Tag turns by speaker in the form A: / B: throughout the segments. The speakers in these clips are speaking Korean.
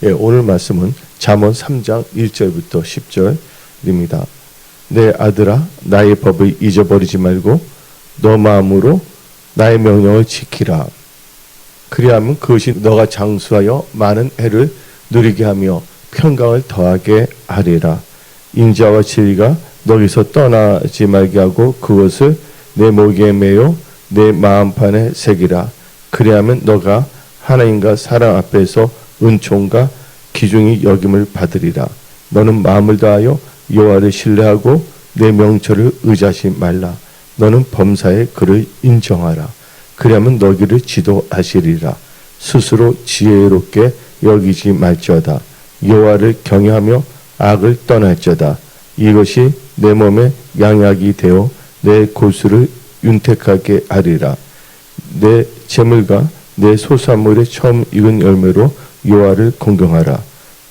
A: 오늘 말씀은 잠언 3장 1절부터 10절입니다. 내 아들아, 나의 법을 잊어버리지 말고 너 마음으로 나의 명령을 지키라. 그리하면 그것이 너가 장수하여 많은 해를 누리게 하며 평강을 더하게 하리라. 인자와 진리가 너기서 떠나지 말게 하고 그것을 내 목에 매어 내 마음판에 새기라. 그리하면 너가 하나님과 사람 앞에서 은총과 기중이 여김을 받으리라. 너는 마음을 다하여 여호와를 신뢰하고 내 명철을 의지하지 말라. 너는 범사의 그를 인정하라. 그리하면 너희를 지도하시리라. 스스로 지혜롭게 여기지 말지어다. 여호와를 경외하며 악을 떠날지어다. 이것이 내 몸에 양약이 되어 내 골수를 윤택하게 하리라. 내 재물과 내 소산물의 처음 익은 열매로 여호와를 공경하라.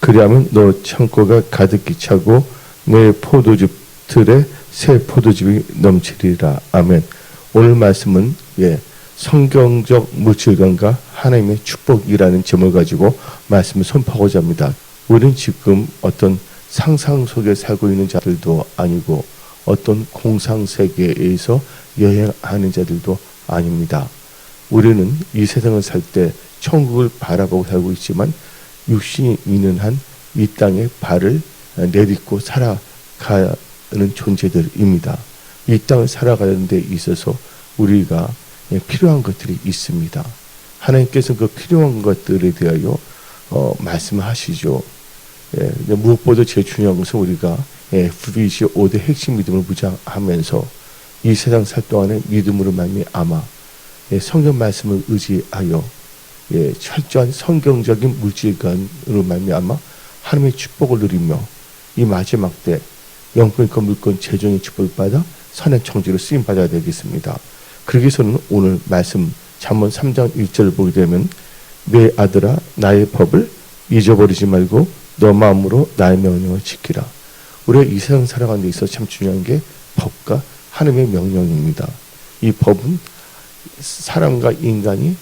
A: 그리하면 너 창고가 가득히 차고 내 포도즙 틀에 새 포도즙이 넘치리라. 아멘. 오늘 말씀은 성경적 물질관과 하나님의 축복이라는 제목을 가지고 말씀을 선포하고자 합니다. 우리는 지금 어떤 상상 속에 살고 있는 자들도 아니고 어떤 공상세계에서 여행하는 자들도 아닙니다. 우리는 이 세상을 살 때 천국을 바라보고 살고 있지만 육신이 있는 한 이 땅에 발을 내딛고 살아가는 존재들입니다. 이 땅을 살아가는 데 있어서 우리가 필요한 것들이 있습니다. 하나님께서 그 필요한 것들에 대하여 말씀하시죠. 무엇보다 제일 중요한 것은 우리가 FBC 5대 핵심 믿음을 무장하면서 이 세상 살 동안에 믿음으로 말미암아 성경 말씀을 의지하여 철저한 성경적인 물질관으로 말미암아 하나님의 축복을 누리며 이 마지막 때 영권과 물권 재정의 축복을 받아 선한 청지로 쓰임 받아야 되겠습니다. 그러기 위해서는 오늘 말씀 잠언 3장 1절을 보게 되면 내 아들아 나의 법을 잊어버리지 말고 너 마음으로 나의 명령을 지키라. 우리가 이 세상 살아가는 데 있어 참 중요한 게 법과 하나님의 명령입니다. 이 법은 사람과 인간이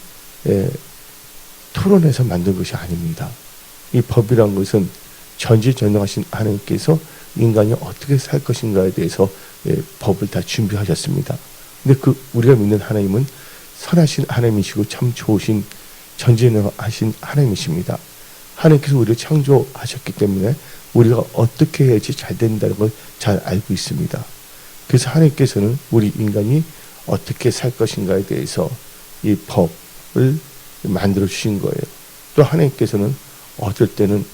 A: 토론해서 만든 것이 아닙니다. 이 법이란 것은 전지전능하신 하나님께서 인간이 어떻게 살 것인가에 대해서 법을 다 준비하셨습니다. 근데 우리가 믿는 하나님은 선하신 하나님이시고 참 좋으신 전지전능하신 하나님이십니다. 하나님께서 우리를 창조하셨기 때문에 우리가 어떻게 해야지 잘 된다는 걸 잘 알고 있습니다. 그래서 하나님께서는 우리 인간이 어떻게 살 것인가에 대해서 이 법을 만들어 주신 거예요. 또 하나님께서는 어떨 때는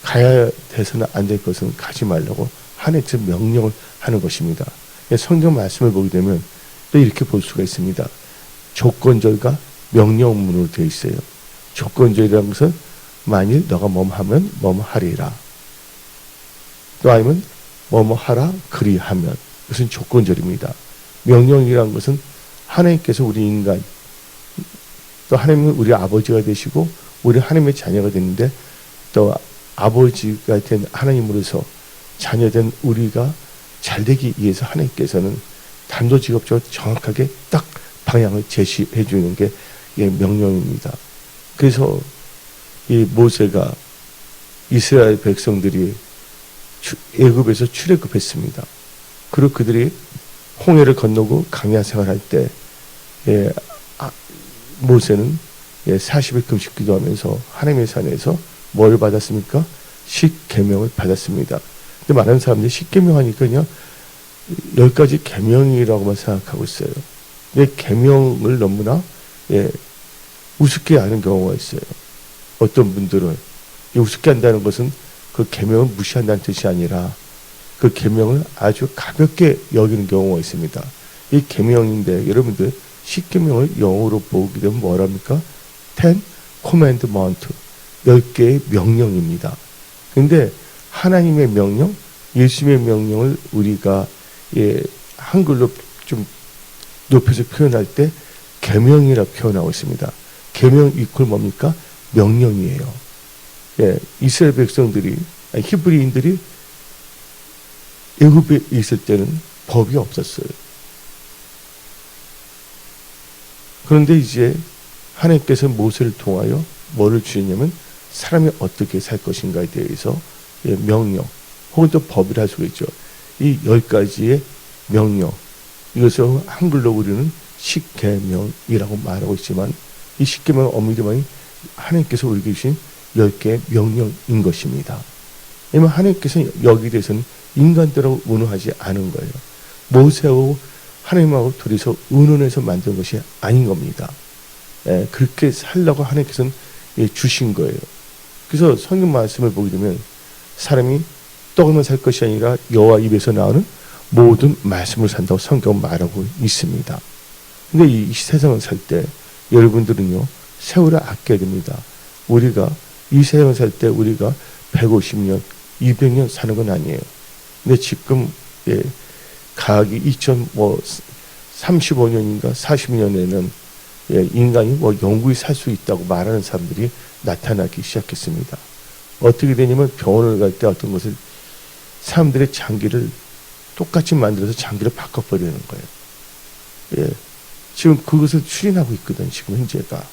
A: 가야 돼서는 안 될 것은 가지 말라고 하나님께서 명령을 하는 것입니다. 성경 말씀을 보게 되면 또 이렇게 볼 수가 있습니다. 조건절과 명령문으로 되어 있어요. 조건절이라는 것은 만일 너가 뭐하면 뭐하리라. 또 아니면 뭐하라 그리하면 그것은 조건절입니다. 명령이라는 것은 하나님께서 우리 인간 또 하나님은 우리 아버지가 되시고 우리 하나님의 자녀가 되는데 또 아버지가 된 하나님으로서 자녀된 우리가 잘되기 위해서 하나님께서는 단도직입적으로 정확하게 딱 방향을 제시해 주는 게 명령입니다. 그래서 이 모세가 이스라엘 백성들이 애굽에서 출애굽했습니다. 그리고 그들이 홍해를 건너고 강야 생활할 때 모세는 40일 금식 기도하면서 하나님의 산에서 뭘 받았습니까? 십계명을 받았습니다. 근데 많은 사람들이 십계명 하니까 그냥 10가지 계명이라고만 생각하고 있어요. 근데 계명을 너무나 우습게 하는 경우가 있어요. 어떤 분들은 우습게 한다는 것은 그 계명을 무시한다는 뜻이 아니라 그 계명을 아주 가볍게 여기는 경우가 있습니다. 이 계명인데 여러분들 십계명을 영어로 보게 되면 뭐랍니까? 10 commandment 10개의 명령입니다. 그런데 하나님의 명령, 예수님의 명령을 우리가 한글로 좀 높여서 표현할 때 계명이라 표현하고 있습니다. 계명 이퀄 뭡니까? 명령이에요. 이스라엘 백성들이 히브리인들이 애굽에 있을 때는 법이 없었어요. 그런데 이제 하나님께서 모세를 통하여 뭐를 주셨냐면 사람이 어떻게 살 것인가에 대해서 명령 혹은 또 법이라 할 수가 있죠. 이 10가지의 명령, 이것을 한글로 우리는 십계명이라고 말하고 있지만 이 십계명은 엄밀히 하나님께서 우리에게 주신 10개의 명령인 것입니다. 왜냐하면 하나님께서는 여기에 대해서는 인간들하고 의논하지 않은 거예요. 모세하고 하나님하고 둘이서 의논해서 만든 것이 아닌 겁니다. 그렇게 살라고 하나님께서는 주신 거예요. 그래서 성경 말씀을 보게 되면 사람이 떡으로만 살 것이 아니라 여호와 입에서 나오는 모든 말씀을 산다고 성경은 말하고 있습니다. 근데 이 세상을 살 때 여러분들은요, 세월을 아껴야 됩니다. 우리가 이 세상을 살 때 우리가 150년, 200년 사는 건 아니에요. 근데 지금 가기 35년인가 40년에는 인간이 영구히 살 수 있다고 말하는 사람들이 나타나기 시작했습니다. 어떻게 되냐면 병원을 갈 때 어떤 것을 사람들의 장기를 똑같이 만들어서 장기를 바꿔버리는 거예요. 지금 그것을 추진하고 있거든, 지금 현재가.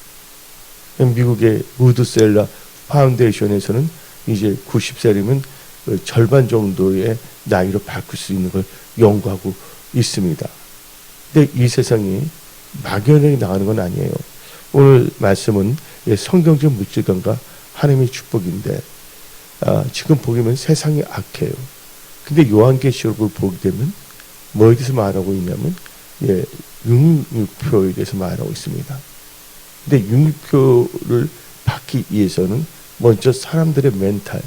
A: 미국의 우드셀라 파운데이션에서는 이제 90살이면 절반 정도의 나이로 바꿀 수 있는 걸 연구하고 있습니다. 근데 이 세상이 막연하게 나가는 건 아니에요. 오늘 말씀은 성경적 물질관과 하나님의 축복인데, 지금 보기면 세상이 악해요. 근데 요한계시록을 보게 되면 뭐에 대해서 말하고 있냐면 융육표에 대해서 말하고 있습니다. 근데 융육표를 받기 위해서는 먼저 사람들의 멘탈,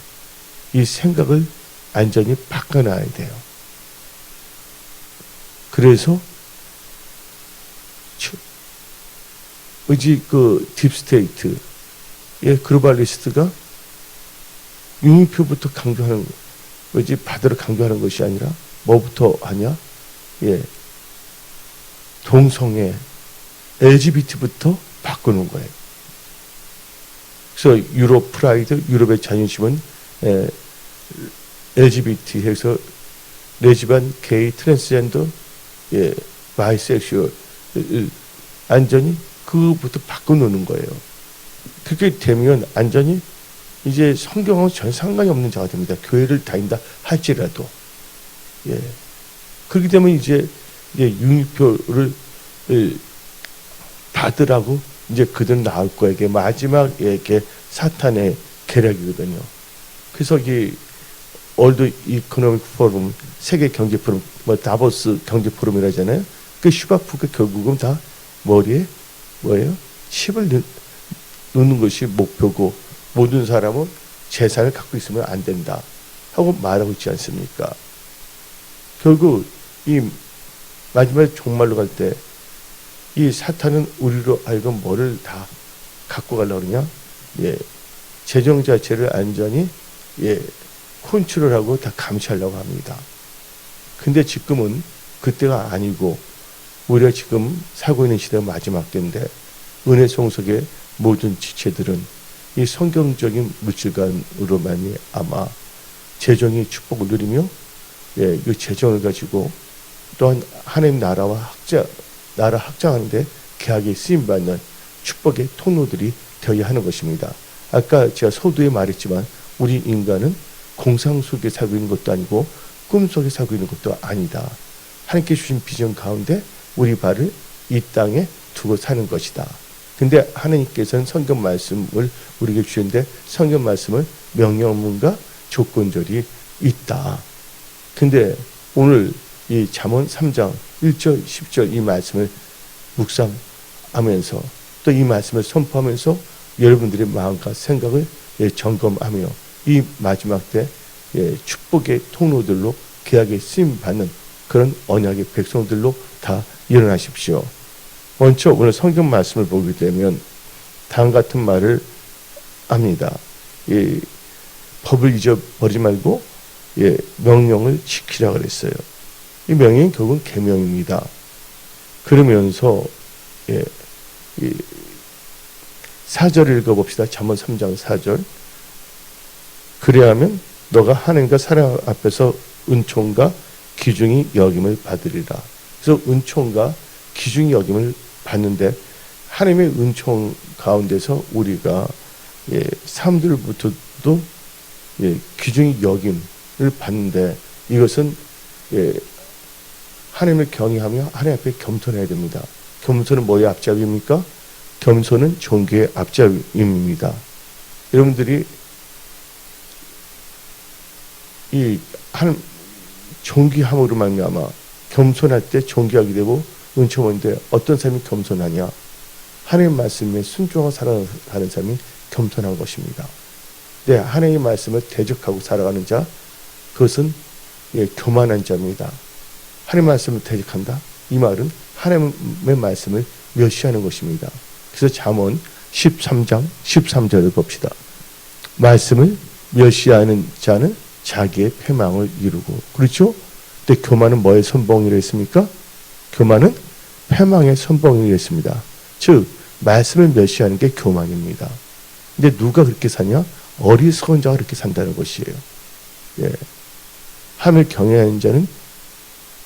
A: 이 생각을 완전히 바꿔놔야 돼요. 그래서 그 딥스테이트, 글로벌리스트가 융육표부터 강조하는, 받으러 강조하는 것이 아니라 뭐부터 하냐? 동성애, LGBT부터 바꾸는 거예요. 그래서 유럽 프라이드, 유럽의 자존심은 LGBT 해서 레즈반, 게이, 트랜스젠더, 바이섹슈얼, 완전히 그부터 바꿔놓는 거예요. 그렇게 되면 완전히 이제 성경하고 전혀 상관이 없는 자가 됩니다. 교회를 다닌다 할지라도. 그렇게 되면 이제 융육표를 받으라고 이제 그들은 나올 거예요. 이게 마지막 사탄의 계략이거든요. 그래서 이 월드 이코노믹 포럼, 세계 경제 포럼, 다보스 경제 포럼이라 하잖아요. 그 슈바프가 결국은 다 머리에 뭐예요? 칩을 넣는 것이 목표고, 모든 사람은 재산을 갖고 있으면 안 된다 하고 말하고 있지 않습니까? 결국 이 마지막 종말로 갈 때 이 사탄은 우리로 하여금 뭐를 다 갖고 가려고 그러냐? 재정 자체를 완전히 컨트롤하고 다 감시하려고 합니다. 근데 지금은 그때가 아니고 우리가 지금 살고 있는 시대가 마지막 때인데, 은혜 성속의 모든 지체들은 이 성경적인 물질관으로만이 아마 재정의 축복을 누리며 이 재정을 가지고 또한 하나님 나라 확장하는데 계약에 쓰임받는 축복의 통로들이 되어야 하는 것입니다. 아까 제가 서두에 말했지만 우리 인간은 공상 속에 살고 있는 것도 아니고 꿈 속에 살고 있는 것도 아니다. 하나님께 주신 비전 가운데 우리 발을 이 땅에 두고 사는 것이다. 근데 하나님께서는 성경 말씀을 우리에게 주셨는데, 성경 말씀은 명령문과 조건절이 있다. 근데 오늘 이 잠언 3장 1절 10절 이 말씀을 묵상하면서 또 이 말씀을 선포하면서 여러분들의 마음과 생각을 점검하며 이 마지막 때 축복의 통로들로 계약에 쓰임받는 그런 언약의 백성들로 다 일어나십시오. 먼저 오늘 성경 말씀을 보게 되면 다음 같은 말을 합니다. 법을 잊어버리지 말고 명령을 지키라 그랬어요. 이 명령은 결국은 계명입니다. 그러면서 4절 읽어봅시다. 잠언 3장 4절. 그래야 하면 너가 하나님과 사람 앞에서 은총과 기중이 여김을 받으리라. 그래서 은총과 기중이 여김을 받는데, 하나님의 은총 가운데서 우리가 사람들부터도 귀중히 여김을 받는데 이것은 하나님을 경외하며 하나님 앞에 겸손해야 됩니다. 겸손은 뭐의 앞잡이입니까? 겸손은 존귀의 앞잡이입니다. 여러분들이 이 존귀함으로 말미암아 겸손할 때 존귀하게 되고 은총하는데 어떤 사람이 겸손하냐? 하나님 말씀에 순종하고 살아가는 사람이 겸손한 것입니다. 네, 하나님의 말씀을 대적하고 살아가는 자, 그것은 교만한 자입니다. 하나님의 말씀을 대적한다? 이 말은 하나님의 말씀을 멸시하는 것입니다. 그래서 잠언 13장 13절을 봅시다. 말씀을 멸시하는 자는 자기의 패망을 이루고, 그렇죠? 근데 교만은 뭐의 선봉이라 했습니까? 교만은 패망의 선봉이라 했습니다. 즉 말씀을 멸시하는 게 교만입니다. 근데 누가 그렇게 사냐? 어리석은 자가 그렇게 산다는 것이에요. 하나님을 경외하는 자는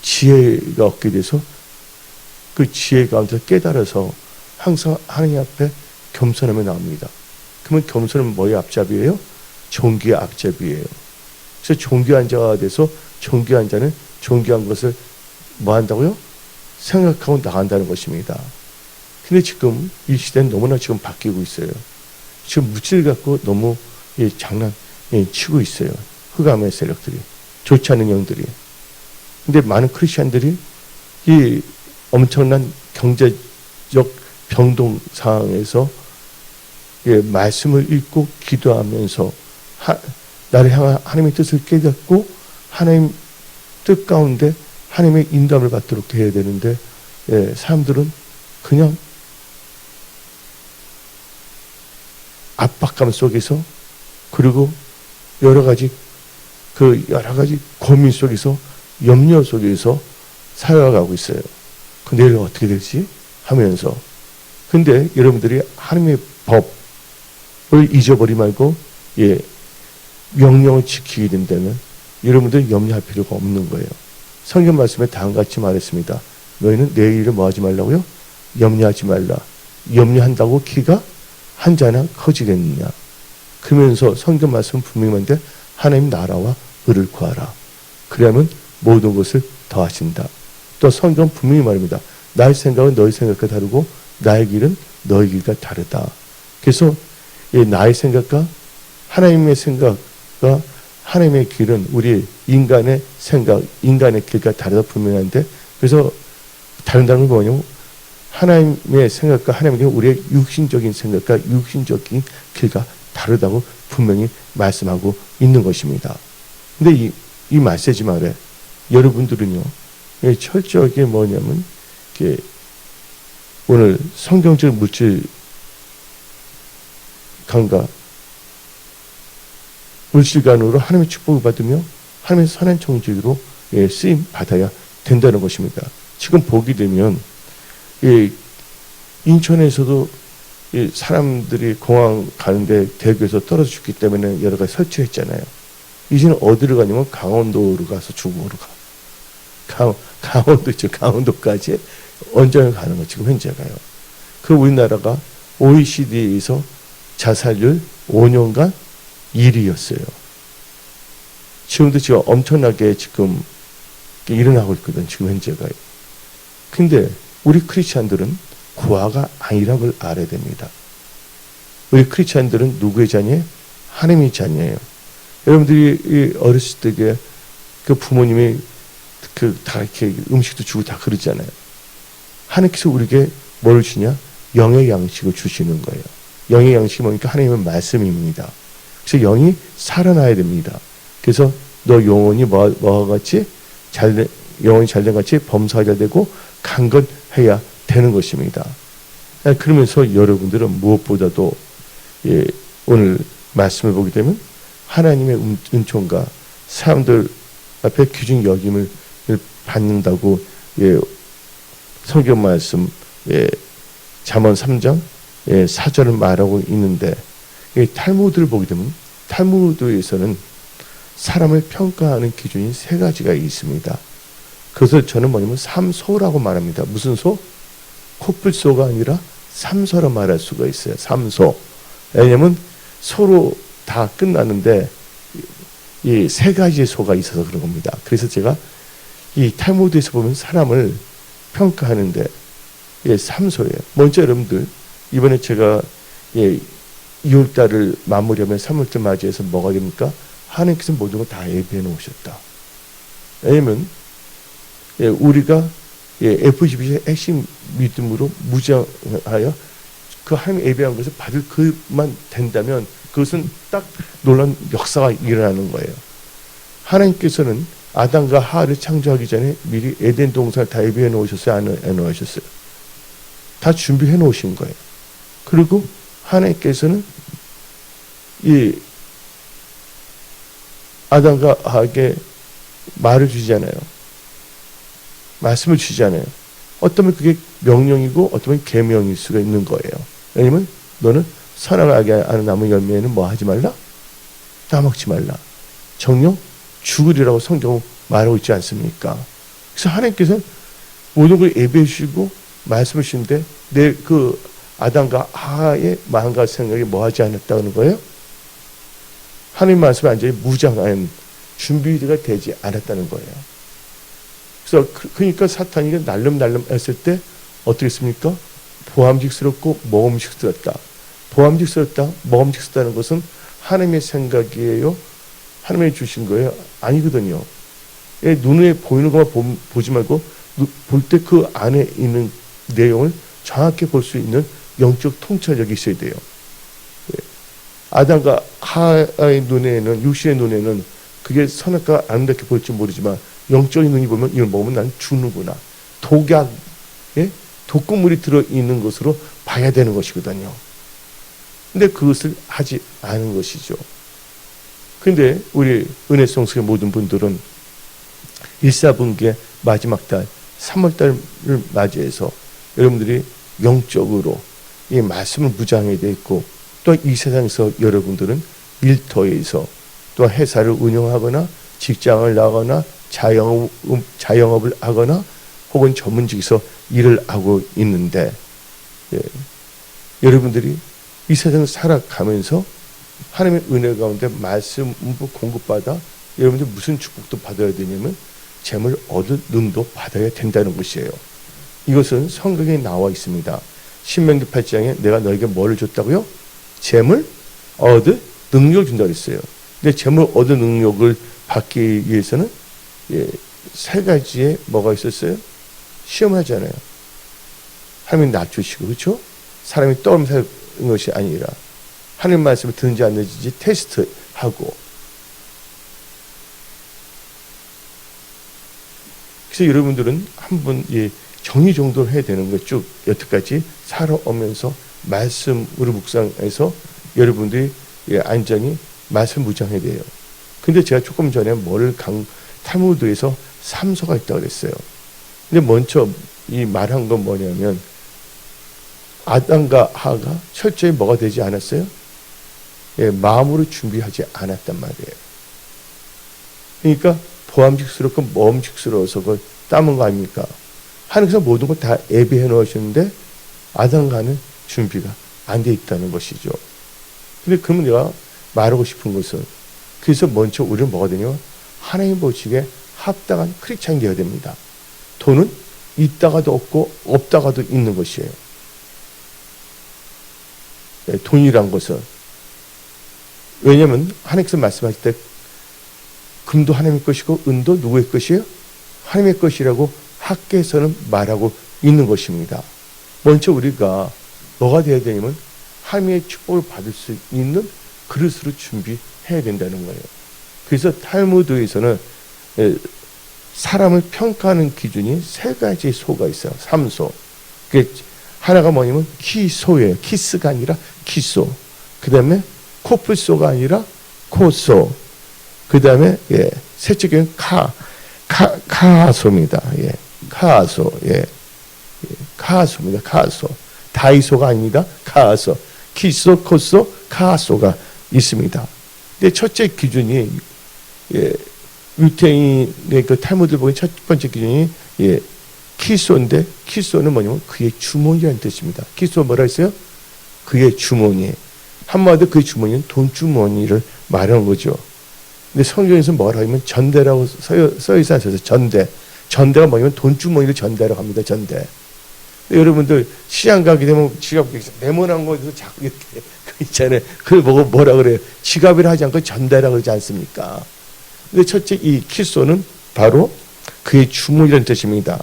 A: 지혜가 얻게 돼서 그 지혜 가운데서 깨달아서 항상 하나님 앞에 겸손하며 나옵니다. 그러면 겸손은 뭐의 앞잡이에요? 존귀의 앞잡이에요. 그래서 존귀한 자가 돼서 존귀한 자는 존귀한 것을 뭐 한다고요? 생각하고 나간다는 것입니다. 근데 지금 이 시대는 너무나 지금 바뀌고 있어요. 지금 물질 갖고 너무 장난 치고 있어요. 흑암의 세력들이, 좋지 않은 영들이. 근데 많은 크리스천들이 이 엄청난 경제적 병동 상황에서 말씀을 읽고 기도하면서 나를 향한 하나님의 뜻을 깨닫고 하나님 뜻 가운데 하나님의 인도함을 받도록 해야 되는데 사람들은 그냥 압박감 속에서 그리고 여러 가지 고민 속에서 염려 속에서 살아가고 있어요. 그 내일 어떻게 될지 하면서. 근데 여러분들이 하나님의 법을 잊어버리지 말고 명령을 지키게 된다면 여러분들 염려할 필요가 없는 거예요. 성경 말씀에 다음같이 말했습니다. 너희는 내일을 뭐 하지 말라고요? 염려하지 말라. 염려한다고 키가 한 자나 커지겠느냐. 그러면서 성경 말씀은 분명히 말인데 하나님 나라와 의를 구하라. 그러면 모든 것을 더하신다. 또 성경 분명히 말합니다. 나의 생각은 너희 생각과 다르고 나의 길은 너희 길과 다르다. 그래서 나의 생각과 하나님의 생각과 하나님의 길은 우리 인간의 생각, 인간의 길과 다르다 분명한데, 그래서 다른다는 건 뭐냐면 하나님의 생각과 하나님의 길은 우리의 육신적인 생각과 육신적인 길과 다르다고 분명히 말씀하고 있는 것입니다. 근데 이 메시지 말에 여러분들은요, 철저하게 뭐냐면 오늘 성경적 물질 강과 물질관으로 하나님의 축복을 받으며 하나님의 선한 청지기로 쓰임 받아야 된다는 것입니다. 지금 보게 되면 인천에서도 사람들이 공항 가는데 대구에서 떨어져 죽기 때문에 여러 가지 설치했잖아요. 이제는 어디로 가냐면 강원도로 가서 죽음으로 가. 강원도 있죠. 강원도까지 언제 가는 거 지금 현재 가요. 그 우리나라가 OECD에서 자살률 5년간 1위였어요. 지금도 지금 엄청나게 지금 일어나고 있거든. 지금 현재가요. 근데 우리 크리스찬들은 구화가 아니라는 걸 알아야 됩니다. 우리 크리스찬들은 누구의 자녀예요? 하나님의 자녀예요. 여러분들이 어렸을 때 그 부모님이 다 이렇게 음식도 주고 다 그러잖아요. 하나님께서 우리에게 뭘 주냐? 영의 양식을 주시는 거예요. 영의 양식이 뭐니까 하나님의 말씀입니다. 그래서 영이 살아나야 됩니다. 그래서 너 영혼이 뭐와 같이 영혼이 잘된 같이 범사가 잘 되고 강건해야 되는 것입니다. 그러면서 여러분들은 무엇보다도 오늘 말씀을 보게 되면 하나님의 은총과 사람들 앞에 귀중 여김을 받는다고 성경 말씀 잠언 3장 4절을 말하고 있는데, 탈무드를 보게 되면 탈무드에서는 사람을 평가하는 기준이 세 가지가 있습니다. 그것을 저는 뭐냐면 삼소라고 말합니다. 무슨 소? 코뿔소가 아니라 삼소라 말할 수가 있어요. 삼소. 왜냐하면 소로 다 끝나는데 이 세 가지의 소가 있어서 그런 겁니다. 그래서 제가 이 탈무드에서 보면 사람을 평가하는데 3소예요. 먼저 여러분들 이번에 제가 2월달을 마무리하면 3월달 맞이해서 뭐가 됩니까? 하나님께서 모든 걸 다 예비해 놓으셨다. 왜냐면 우리가 FGB의 핵심 믿음으로 무장하여 그 하나님 예배한 것을 받을 그만 된다면 그것은 딱 놀라운 역사가 일어나는 거예요. 하나님께서는 아담과 하와를 창조하기 전에 미리 에덴 동산을 다 예비해 놓으셨어요? 안 해놓으셨어요? 다 준비해 놓으신 거예요. 그리고 하나님께서는 이 아담과 하와에게 말을 주잖아요. 말씀을 주잖아요. 어쩌면 그게 명령이고 어쩌면 계명일 수가 있는 거예요. 왜냐면 너는 선악을 알게 하는 나무 열매에는 뭐 하지 말라? 따먹지 말라. 정녕 죽으리라고 성경은 말하고 있지 않습니까? 그래서 하나님께서는 모든 걸 예배해 주시고 말씀을 주시는데 내 그 아담과 하와의 마음과 생각이 뭐 하지 않았다는 거예요? 하나님 말씀에 완전히 무장한 준비가 되지 않았다는 거예요. 그래서 그러니까 사탄이 날름날름 했을 때 어떻게 했습니까? 보암직스럽고 먹음직스럽다. 보암직스럽다, 먹음직스럽다는 것은 하나님의 생각이에요? 하나님이 주신 거예요? 아니거든요. 눈에 보이는 것만 보지 말고 볼 때 그 안에 있는 내용을 정확히 볼 수 있는 영적 통찰력이 있어야 돼요. 아담과 하와의 눈에는, 육신의 눈에는 그게 선악과 아름답게 보일지 모르지만 영적인 눈이 보면 이걸 먹으면 난 죽는구나. 독약에 독극물이 들어있는 것으로 봐야 되는 것이거든요. 근데 그것을 하지 않은 것이죠. 근데 우리 은혜송숙의 모든 분들은 1사분기의 마지막 달 3월달을 맞이해서 여러분들이 영적으로 이 말씀을 무장하게 되어 있고 또 이 세상에서 여러분들은 일터에서 또 회사를 운영하거나 직장을 나가거나 자영업을 하거나 혹은 전문직에서 일을 하고 있는데 여러분들이 이 세상을 살아가면서 하나님의 은혜 가운데 말씀 공급받아 여러분들 무슨 축복도 받아야 되냐면 재물 얻을 능도 받아야 된다는 것이에요. 이것은 성경에 나와 있습니다. 신명기 8장에 내가 너에게 뭐를 줬다고요? 재물 얻을 능력을 준다고 했어요. 근데 재물 얻을 능력을 받기 위해서는 세 가지의 뭐가 있었어요? 시험을 하잖아요. 하나님이 낮추시고, 그렇죠? 사람이 떠오르면서 사는 것이 아니라 하나님 말씀을 듣는지 안 듣는지 테스트하고. 그래서 여러분들은 한번 정리정돈을 해야 되는 거예요. 쭉 여태까지 살아오면서 말씀으로 묵상해서 여러분들이 안전히 말씀 묵상해야 돼요. 근데 제가 조금 전에 탈무드에서 3소가 있다고 그랬어요. 근데 먼저 이 말한 건 뭐냐면 아담과 하와가 철저히 뭐가 되지 않았어요? 마음으로 준비하지 않았단 말이에요. 그러니까 보암직스럽고 먹음직스러워서 그걸 따먹은 거 아닙니까? 하나님께서 모든 걸 다 예비해 놓으셨는데 아담과는 준비가 안 돼 있다는 것이죠. 근데 그러면 내가 말하고 싶은 것은 그래서 먼저 우리는 뭐가 되냐면 하나님 보시기에 합당한 크리스찬이 되어야 됩니다. 돈은 있다가도 없고 없다가도 있는 것이에요. 돈이란 것은 왜냐하면 하나님께서 말씀하실 때 금도 하나님의 것이고 은도 누구의 것이에요? 하나님의 것이라고 학계에서는 말하고 있는 것입니다. 먼저 우리가 뭐가 되어야 되냐면 하나님의 축복을 받을 수 있는 그릇으로 준비해야 된다는 거예요. 그래서 탈무드에서는 사람을 평가하는 기준이 세 가지 소가 있어요. 3소. 하나가 뭐냐면 키소예요. 키스가 아니라 키소. 그 다음에 코뿔소가 아니라 코소. 그 다음에 셋째는 카소입니다. 카소. 카소입니다. 카소. 다이소가 아닙니다. 카소. 키소, 코소, 카소가 있습니다. 근데 첫째 기준이 유태인의 그 탈무드 보기 첫 번째 기준이 키소인데 키소는 뭐냐면 그의 주머니라는 뜻입니다. 키소 뭐라 했어요? 그의 주머니. 한마디로 그 주머니는 돈 주머니를 말하는 거죠. 근데 성경에서 뭐라 하면 전대라고 써 있어요. 전대. 전대가 뭐냐면 돈 주머니를 전대라고 합니다. 전대. 여러분들 시장 가게 되면 지갑 네모난 거에서 자꾸 이렇게 그 있잖아요. 그걸 보고 뭐라 그래요? 지갑이라 하지 않고 전대라고 그러지 않습니까? 근데 첫째 이 키소는 바로 그의 주머니라는 뜻입니다.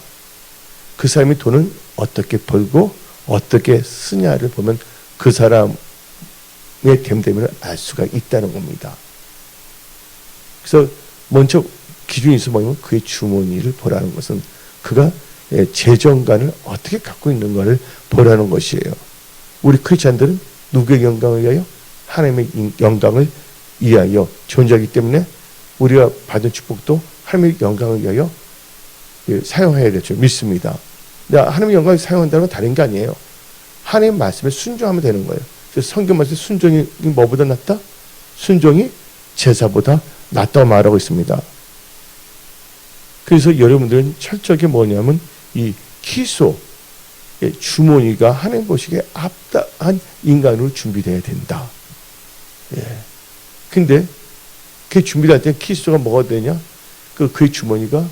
A: 그 사람이 돈을 어떻게 벌고 어떻게 쓰냐를 보면 그 사람의 됨됨을 알 수가 있다는 겁니다. 그래서 먼저 기준이 있어 보이면 그의 주머니를 보라는 것은 그가 재정관을 어떻게 갖고 있는가를 보라는 것이에요. 우리 크리스찬들은 누구의 영광을 위하여? 하나님의 영광을 위하여 존재하기 때문에 우리가 받은 축복도 하나님의 영광을 위하여 사용해야 되죠. 믿습니다. 하나님의 영광을 사용한다는 건 다른 게 아니에요. 하나님의 말씀에 순종하면 되는 거예요. 그래서 성경 말씀에 순종이 뭐보다 낫다? 순종이 제사보다 낫다고 말하고 있습니다. 그래서 여러분들은 철저하게 뭐냐면 이 키소 주머니가 하나님 보시기에 합당한 인간으로 준비되어야 된다. 근데 그 준비될 때 키소가 뭐가 되냐? 그의 주머니가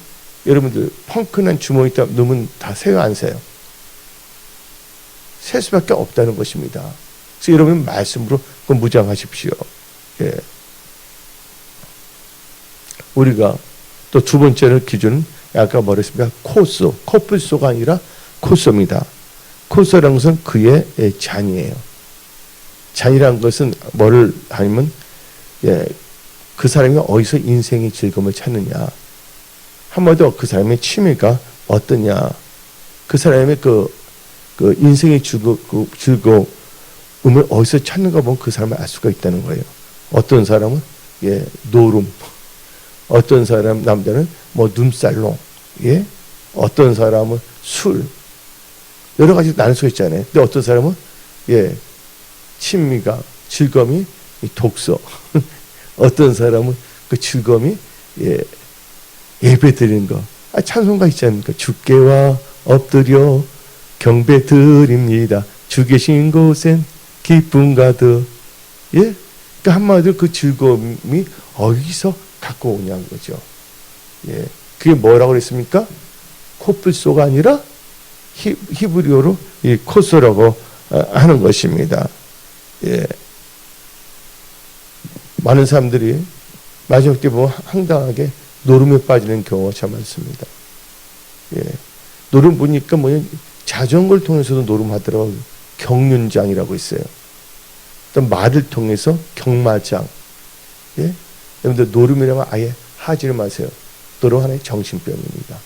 A: 여러분들 펑크난 주머니 딱 넣으면 다 새요 안 새요? 셀 수밖에 없다는 것입니다. 그래서 여러분 말씀으로 그건 무장하십시오. 우리가 또 두 번째는 기준은 아까 뭐라 했습니까? 코소, 코뿔소가 아니라 코소입니다. 코소라는 것은 그의 잔이에요. 잔이라는 것은 뭐를 하냐면 그 사람이 어디서 인생의 즐거움을 찾느냐. 한마디로 그 사람의 취미가 어떠냐. 그 사람의 그 인생의 즐거움을 어디서 찾는가 보면 그 사람을 알 수가 있다는 거예요. 어떤 사람은 노름, 어떤 사람 남자는 뭐 눈살롱, 어떤 사람은 술, 여러 가지 나눌 수 있잖아요. 근데 어떤 사람은 취미가 즐거움이 독서, 어떤 사람은 그 즐거움이 예배 드리는 거. 찬송가 있지 않습니까? 주께와 엎드려 경배 드립니다. 주 계신 곳엔 기쁨 가득. 그러니까 한마디로 그 즐거움이 어디서 갖고 오냐는 거죠. 그게 뭐라고 그랬습니까? 코뿔소가 아니라 히브리어로 이 코소라고 하는 것입니다. 많은 사람들이 마지막 때 보면 황당하게 노름에 빠지는 경우가 참 많습니다. 노름 보니까 자전거를 통해서도 노름하더라고요. 경륜장이라고 있어요. 또 말을 통해서 경마장. 여러분들 노름이라면 아예 하지를 마세요. 노름 하나의 정신병입니다.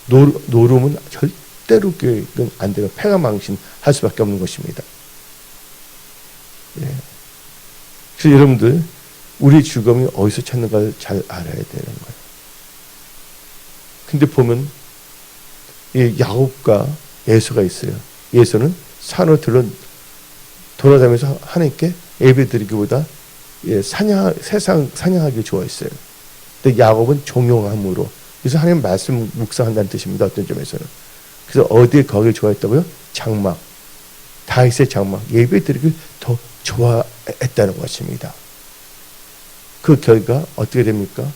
A: 노름은 절대로 교육은 안 되고 폐가 망신할 수밖에 없는 것입니다. 그래서 여러분들 우리 즐거움이 어디서 찾는가를 잘 알아야 되는 거예요. 근데 보면 야곱과 예수가 있어요. 예수는 산으로 돌아다니면서 하나님께 예배드리기보다 세상 사냥하기 좋아했어요. 근데 야곱은 종용함으로, 그래서 하나님 말씀 묵상한다는 뜻입니다. 어떤 점에서는. 그래서 어디에 거기에 좋아했다고요? 장막, 다윗의 장막, 예배드리기를 더 좋아했다는 것입니다. 그 결과 어떻게 됩니까?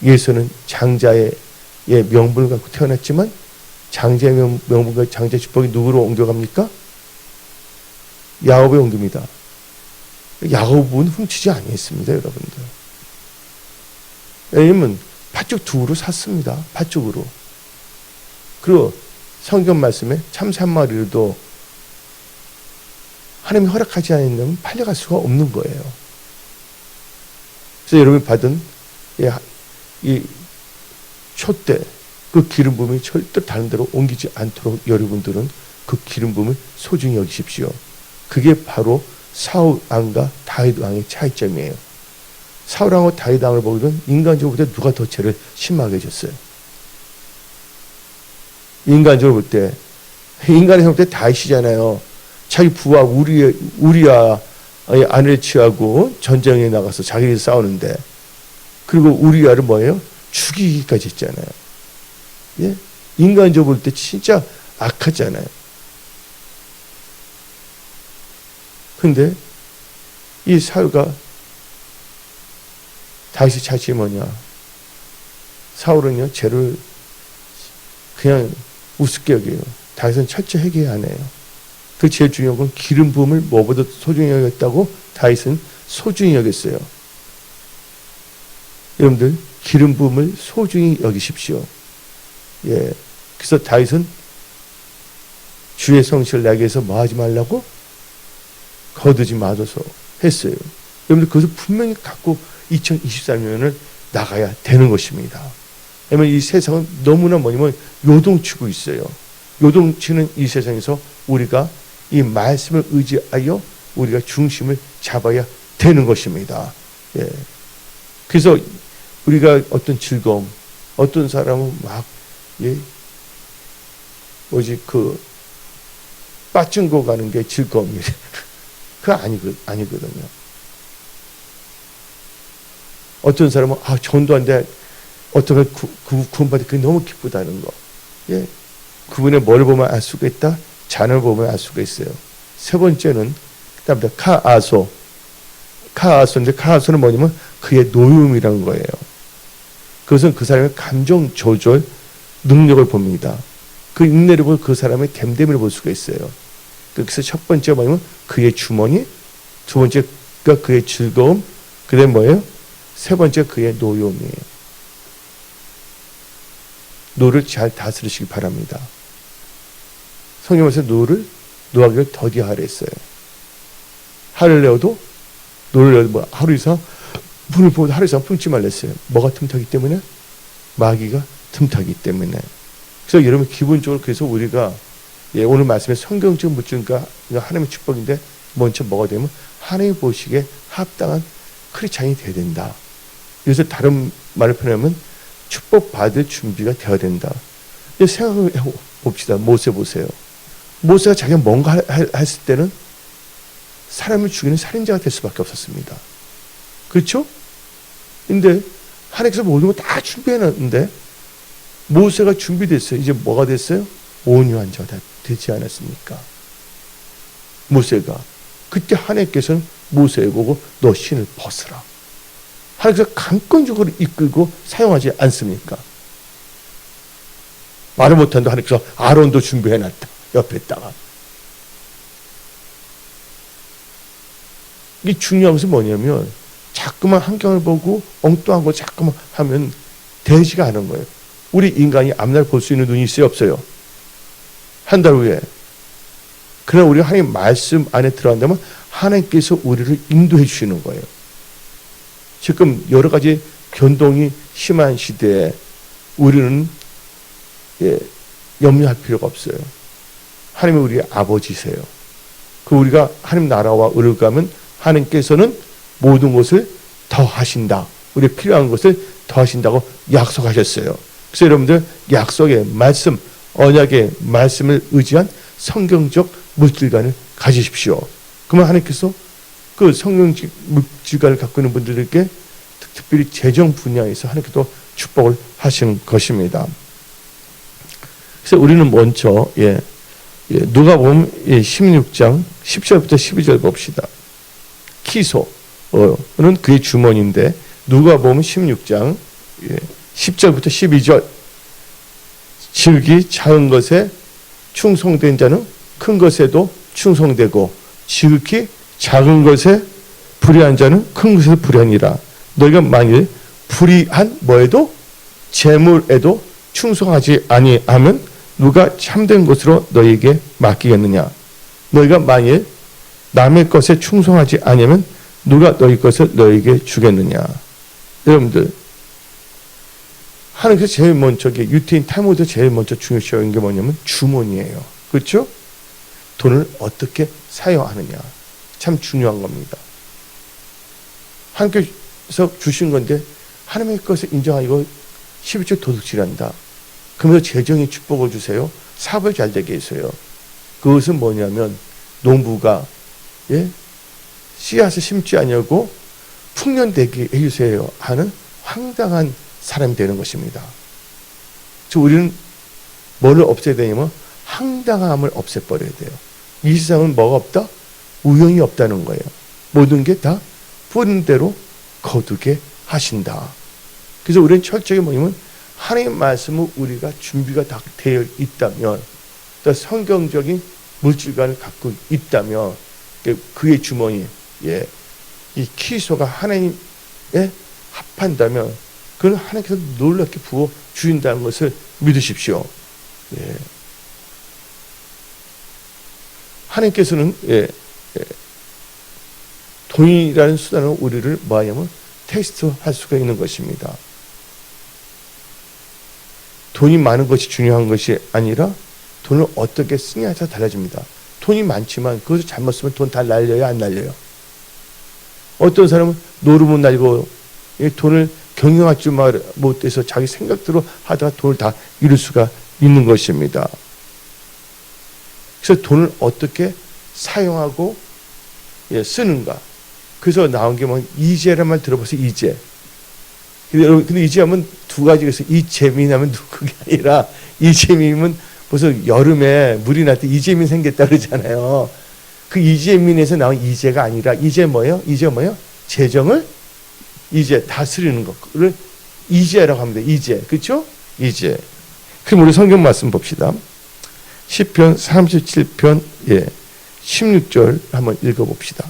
A: 예수는 장자의 명분을 갖고 태어났지만 장자의 명분과 장자의 축복이 누구로 옮겨갑니까? 야곱에 옮깁니다. 야곱은 훔치지 아니했습니다, 여러분들. 왜냐면 팥죽 두로 샀습니다. 팥죽으로. 그리고 성경 말씀에 참새 한 마리로도 하나님이 허락하지 않으면 팔려갈 수가 없는 거예요. 그래서 여러분이 받은 이 촛대, 그 기름 부음이 절대 다른 데로 옮기지 않도록 여러분들은 그 기름 부음을 소중히 여기십시오. 그게 바로 사울 왕과 다윗 왕의 차이점이에요. 사울 왕과 다윗 왕을 보면 인간적으로 볼 때 누가 더 죄를 심하게 해줬어요? 인간적으로 볼 때, 인간의 볼 때 다윗이잖아요. 자기 부하 우리야 아내를 취하고 전쟁에 나가서 자기들이 싸우는데, 그리고 우리야를 뭐예요? 죽이기까지 했잖아요. 인간적으로 볼 때 진짜 악하잖아요. 근데 이 사울과 다윗의 차이점이 뭐냐? 사울은요, 죄를 그냥 우습게 여겨요. 다윗은 철저히 회개 안 해요. 그 제일 중요한 건 기름 부음을 뭐보다 소중히 여겼다고 다윗은 소중히 여겼어요. 여러분들, 기름 부음을 소중히 여기십시오. 예. 그래서 다윗은 주의 성실을 내게 해서 뭐 하지 말라고? 거두지 마소서 했어요. 여러분들, 그것을 분명히 갖고 2023년을 나가야 되는 것입니다. 왜냐면 이 세상은 너무나 뭐냐면 요동치고 있어요. 요동치는 이 세상에서 우리가 이 말씀을 의지하여 우리가 중심을 잡아야 되는 것입니다. 예. 그래서 우리가 어떤 즐거움, 어떤 사람은 막, 예, 빠진고 가는 게 즐거움이에요. 그거 아니거든요. 어떤 사람은, 전도한데, 어떤 구원받을 그게 너무 기쁘다는 거. 예. 그분의 뭘 보면 알 수가 있다? 잔을 보면 알 수가 있어요. 세 번째는, 그 다음에 카아소인데, 카아소는 뭐냐면 그의 노여움이라는 거예요. 그것은 그 사람의 감정 조절 능력을 봅니다. 그 인내를 보고 그 사람의 댐댐이를 볼 수가 있어요. 그래서 첫 번째가 뭐냐면 그의 주머니, 두 번째가 그의 즐거움, 그 다음에 뭐예요? 세 번째 그의 노여움이에요. 노를 잘 다스리시기 바랍니다. 성경에서 노하기를 더디하라 했어요. 하를 내어도 노를 내어도 하루 이상 문을 보고 하루 이상 품지 말랬어요. 뭐가 틈타기 때문에? 마귀가 틈타기 때문에. 그래서 여러분 기본적으로 그래서 우리가 오늘 말씀에 성경적 묻증과 하나님의 축복인데 먼저 뭐가 되면 하나님 보시기에 합당한 크리스찬이 되어야 된다. 그래서 다른 말을 표현하면 축복받을 준비가 되어야 된다. 생각해 봅시다. 모세 보세요. 모세가 자기가 뭔가 했을 때는 사람을 죽이는 살인자가 될 수밖에 없었습니다. 그렇죠? 근데 하나님께서 모든 거 다 준비해놨는데 모세가 준비됐어요. 이제 뭐가 됐어요? 온유한 자가 되지 않았습니까? 모세가. 그때 하나님께서는 모세에 보고 너 신을 벗으라. 하나님께서 강권적으로 이끌고 사용하지 않습니까? 말을 못한다 하나님께서 아론도 준비해놨다. 옆에다가. 이게 중요한 것은 뭐냐면 자꾸만 환경을 보고 엉뚱한 거 자꾸만 하면 되지가 않은 거예요. 우리 인간이 앞날 볼 수 있는 눈이 있어요? 없어요? 한 달 후에. 그러나 우리가 하나님 말씀 안에 들어간다면 하나님께서 우리를 인도해 주시는 거예요. 지금 여러 가지 변동이 심한 시대에 우리는 염려할 필요가 없어요. 하나님은 우리의 아버지세요. 그 우리가 하나님 나라와 의를 가면 하나님께서는 모든 것을 더하신다. 우리 필요한 것을 더하신다고 약속하셨어요. 그래서 여러분들 약속의 말씀, 언약의 말씀을 의지한 성경적 물질관을 가지십시오. 그러면 하나님께서 그 성경적 물질관을 갖고 있는 분들에게 특별히 재정 분야에서 하나님께서 축복을 하시는 것입니다. 그래서 우리는 먼저 누가복음 16장 10절부터 12절 봅시다. 키소는 그의 주머니인데 누가복음 16장 10절부터 12절 지극히 작은 것에 충성된 자는 큰 것에도 충성되고 지극히 작은 것에 불의한 자는 큰 것에도 불의하니라. 너희가 만일 불의한 뭐에도 재물에도 충성하지 아니하면 누가 참된 것으로 너희에게 맡기겠느냐. 너희가 만일 남의 것에 충성하지 아니하면 누가 너희 것을 너희에게 주겠느냐. 여러분들 하나님께서 제일 먼저 유태인 탈무드 제일 먼저 중요시 여긴 게 뭐냐면 주머니예요. 그렇죠? 돈을 어떻게 사용하느냐 참 중요한 겁니다. 하나님께서 주신 건데 하나님의 것을 인정하고 11조 도둑질한다. 그러면서 재정의 축복을 주세요. 사업을 잘 되게 해서요. 그것은 뭐냐면 농부가 씨앗을 심지 않냐고 풍년되게 해주세요 하는 황당한 사람이 되는 것입니다. 우리는 뭐를 없애야 되냐면 황당함을 없애버려야 돼요. 이 세상은 뭐가 없다? 우연이 없다는 거예요. 모든 게 다 뿌린 대로 거두게 하신다. 그래서 우리는 철저히 뭐냐면 하나님의 말씀을 우리가 준비가 다 되어 있다면, 또 성경적인 물질관을 갖고 있다면, 그의 주머니에 이 키소가 하나님에 합한다면 그건 하나님께서 놀랍게 부어 주신다는 것을 믿으십시오. 하나님께서는 돈이라는 수단으로 우리를 뭐하냐면 테스트할 수가 있는 것입니다. 돈이 많은 것이 중요한 것이 아니라 돈을 어떻게 쓰냐에 따라 달라집니다. 돈이 많지만 그것을 잘못 쓰면 돈 다 날려요, 안 날려요? 어떤 사람은 노름은 날고 돈을 경영할 줄 못해서 자기 생각대로 하다가 돈을 다 잃을 수가 있는 것입니다. 그래서 돈을 어떻게 사용하고 쓰는가. 그래서 나온 게 뭐 이재란 말 들어보세요. 이재. 근데 이재하면 두 가지가 있어요. 이재민하면 그게 아니라 이재민은 벌써 여름에 물이 날 때 이재민 생겼다 그러잖아요. 그 이재민에서 나온 이재가 아니라 이재 뭐예요? 이재 뭐예요? 재정을 이제 다스리는 것을 이재라고 합니다. 이재. 그렇죠? 이재. 그럼 우리 성경 말씀 봅시다. 시편 37편 16절 한번 읽어봅시다.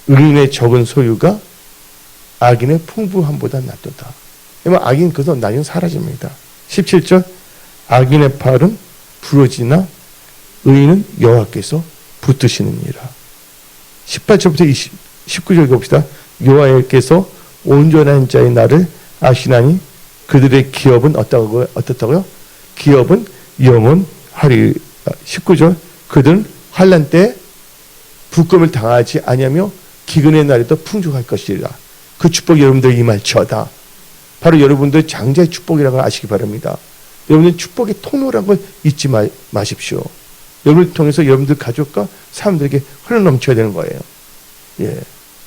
A: 의인의 적은 소유가 악인의 풍부함보다 낫도다. 왜냐면 악인 그도 나중에 사라집니다. 17절 악인의 팔은 부러지나 의인은 여호와께서 붙드시느니라. 18절부터 19절 봅시다. 여호와께서 온전한 자의 날을 아시나니 그들의 기업은 어떻다고요? 기업은 영원하리. 19절 그들은 환난 때 부검을 당하지 아니하며 기근의 날에도 풍족할 것이라. 그 축복이 여러분들 임할지어다. 바로 여러분들 장자의 축복이라고 아시기 바랍니다. 여러분들 축복의 통로라는 걸 잊지 마십시오. 여러분을 통해서 여러분들 가족과 사람들에게 흘러넘쳐야 되는 거예요.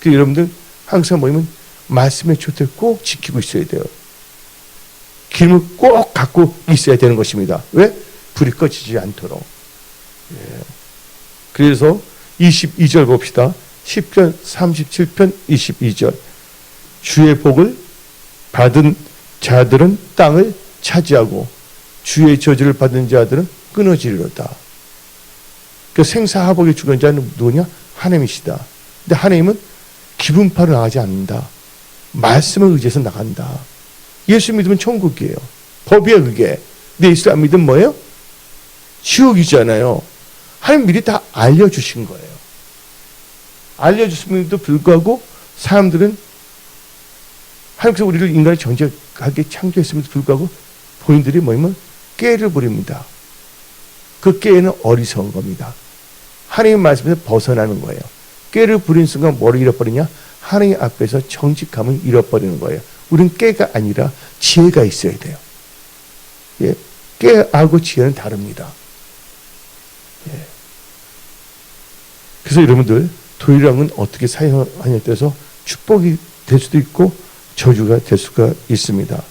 A: 그 여러분들 항상 뭐냐면 말씀의 초대를 꼭 지키고 있어야 돼요. 기름을 꼭 갖고 있어야 되는 것입니다. 왜? 불이 꺼지지 않도록. 그래서 22절 봅시다. 10편 37편 22절 주의 복을 받은 자들은 땅을 차지하고 주의 저주를 받은 자들은 끊어지리로다. 그 생사하복의 주권자는 누구냐? 하나님이시다. 근데 하나님은 기분파로 나가지 않는다. 말씀을 의지해서 나간다. 예수 믿으면 천국이에요. 법이야 그게. 근데 예수 안 믿으면 뭐예요? 지옥이잖아요. 하나님 미리 다 알려주신 거예요. 알려주심에도 불구하고 사람들은 하나님께서 우리를 인간을 정직하게 창조했음에도 불구하고 본인들이 뭐냐면 깨를 부립니다. 그 깨는 어리석은 겁니다. 하나님의 말씀에서 벗어나는 거예요. 깨를 부린 순간 뭐를 잃어버리냐? 하나님 앞에서 정직함을 잃어버리는 거예요. 우리는 깨가 아니라 지혜가 있어야 돼요. 깨하고 지혜는 다릅니다. 그래서 여러분들 돈이라는 건 어떻게 사용하냐에 따라서 축복이 될 수도 있고 저주가 될 수가 있습니다.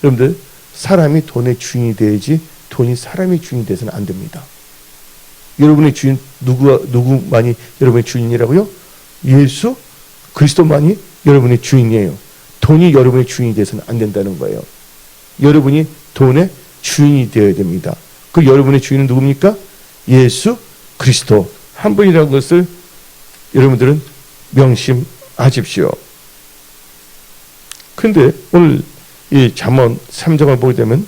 A: 여러분들 사람이 돈의 주인이 되야지 돈이 사람의 주인이 돼서는 안 됩니다. 여러분의 주인 누구만이 여러분의 주인이라고요? 예수 그리스도만이 여러분의 주인이에요. 돈이 여러분의 주인이 돼서는 안 된다는 거예요. 여러분이 돈의 주인이 되어야 됩니다. 그 여러분의 주인은 누굽니까? 예수 그리스도 한 분이라는 것을 여러분들은 명심하십시오. 근데 오늘 이 잠언 3장을 보게 되면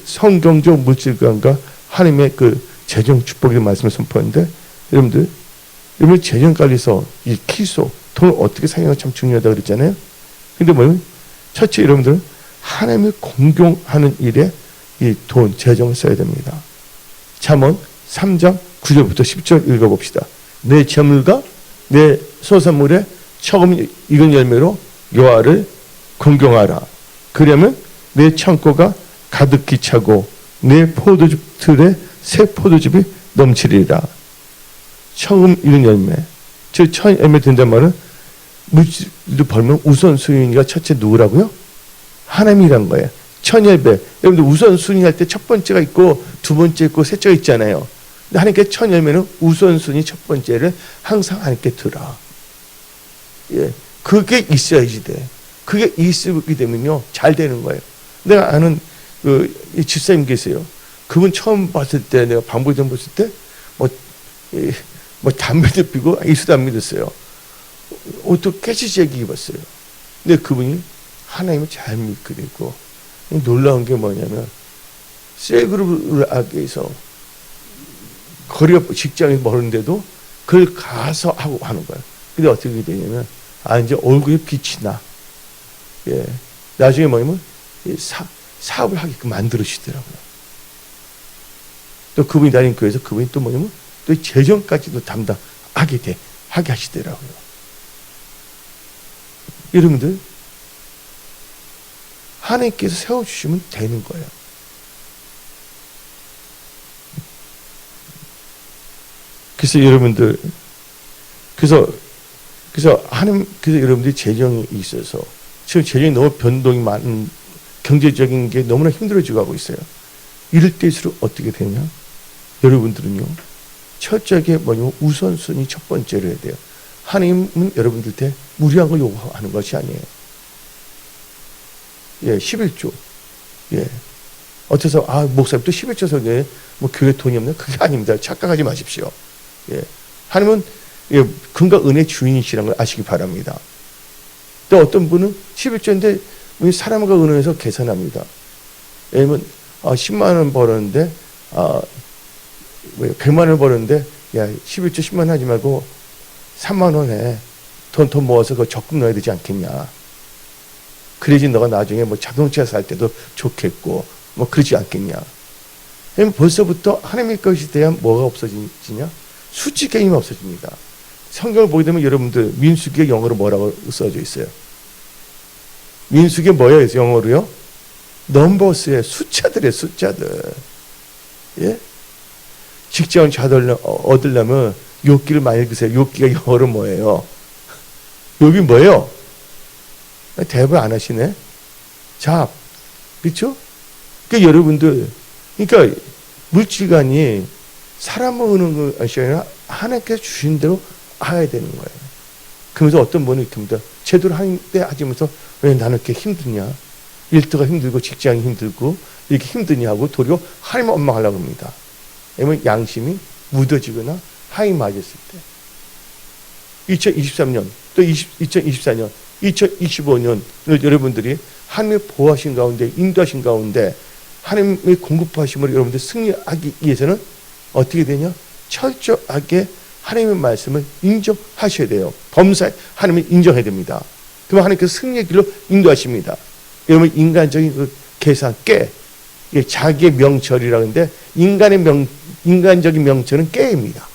A: 성경적 물질관과 하나님의 그 재정 축복의 말씀을 선포하는데 여러분 재정 관리서 이 키소 돈을 어떻게 사용하는 참 중요하다고 그랬잖아요. 근데 뭐냐면 첫째 여러분들은 하나님을 공경하는 일에 이 돈 재정을 써야 됩니다. 잠언 3장 9절부터 10절 읽어봅시다. 내 재물과 내 소산물에 처음 익은 열매로 여호와를 공경하라. 그러면 내 창고가 가득히 차고 내 포도즙 틀에 새 포도즙이 넘치리라. 처음 익은 열매. 즉 처음 열매 된단 말은 물질도 벌면 우선순위가 첫째 누구라고요? 하나님이란 거예요. 천열배. 여러분들 우선순위 할 때 첫 번째가 있고 두 번째 있고 셋째가 있잖아요. 근데 하나님께 천열매는 우선순위 첫 번째를 항상 하나님께 들어. 예, 그게 있어야지 돼. 그게 있게 되면요 잘 되는 거예요. 내가 아는 이 집사님 계세요. 그분 처음 봤을 때 내가 방법전 봤을 때 뭐 담배도 피고 이수도 믿었어요. 옷도 깨지지하게 입었어요. 근데 그분이 하나님을 잘 믿게 되고 놀라운 게 뭐냐면 셀그룹을 하기 위해서 거리가 직장이 멀은데도 그걸 가서 하고 하는 거예요. 근데 어떻게 되냐면 이제 얼굴에 빛이 나. 예. 나중에 뭐냐면 사업을 하게끔 만들어주시더라고요. 또 그분이 다닌 교회에서 그분이 또 뭐냐면 또 재정까지도 하게 하시더라고요. 여러분들 하나님께서 세워주시면 되는 거예요. 그래서 여러분들 그래서 여러분들이 재정이 있어서 지금 재정이 너무 변동이 많은 경제적인 게 너무나 힘들어지고 하고 있어요. 이럴 때일수록 어떻게 되냐? 여러분들은요 철저하게 뭐냐면 우선순위 첫 번째로 해야 돼요. 하나님은 여러분들한테 무리한 걸 요구하는 것이 아니에요. 예, 11조. 예. 어째서, 목사님 또 11조 성에 뭐 교회 돈이 없나? 그게 아닙니다. 착각하지 마십시오. 예. 하나님은, 예, 금과 은혜의 주인이시라는 걸 아시기 바랍니다. 또 어떤 분은 11조인데, 사람과 은혜에서 계산합니다. 왜냐면, 10만원 벌었는데, 100만원 벌었는데, 야, 11조 10만원 하지 말고, 3만원에 돈 모아서 그거 적금 넣어야 되지 않겠냐. 그래야지 너가 나중에 뭐 자동차 살 때도 좋겠고 뭐 그러지 않겠냐. 벌써부터 하나님의 것에 대한 뭐가 없어지냐? 수치 게임이 없어집니다. 성경을 보게 되면 여러분들 민수기에 영어로 뭐라고 써져 있어요? 민수기에 뭐예요? 영어로요? 넘버스의 숫자들의 숫자들. 예? 직장을 얻으려면 욥기를 많이 읽으세요. 욥기가 영어로 뭐예요? 욥이 뭐예요? 대답을 안 하시네. 잡. 그렇죠? 그러니까 여러분들 그러니까 물질관이 사람을 오는 것이 아니라 하나님께서 주신 대로 해야 되는 거예요. 그러면서 어떤 분이 이렇게 합니다. 제대로 하는데 하면서 왜 나는 이렇게 힘드냐? 일터가 힘들고 직장이 힘들고 이렇게 힘드냐 하고 도리어 하나님을 원망하려고 합니다. 왜냐면 양심이 묻어지거나 하이 맞았을 때 2023년 또 2024년 2025년을 여러분들이 하나님의 보호하신 가운데 인도하신 가운데 하나님의 공급하심으로 여러분들 승리하기 위해서는 어떻게 되냐? 철저하게 하나님의 말씀을 인정하셔야 돼요. 범사에 하나님을 인정해야 됩니다. 그러면 하나님께서 승리의 길로 인도하십니다. 여러분 인간적인 그 계산 깨 자기의 명철이라고 하는데 인간적인 명철은 깨입니다.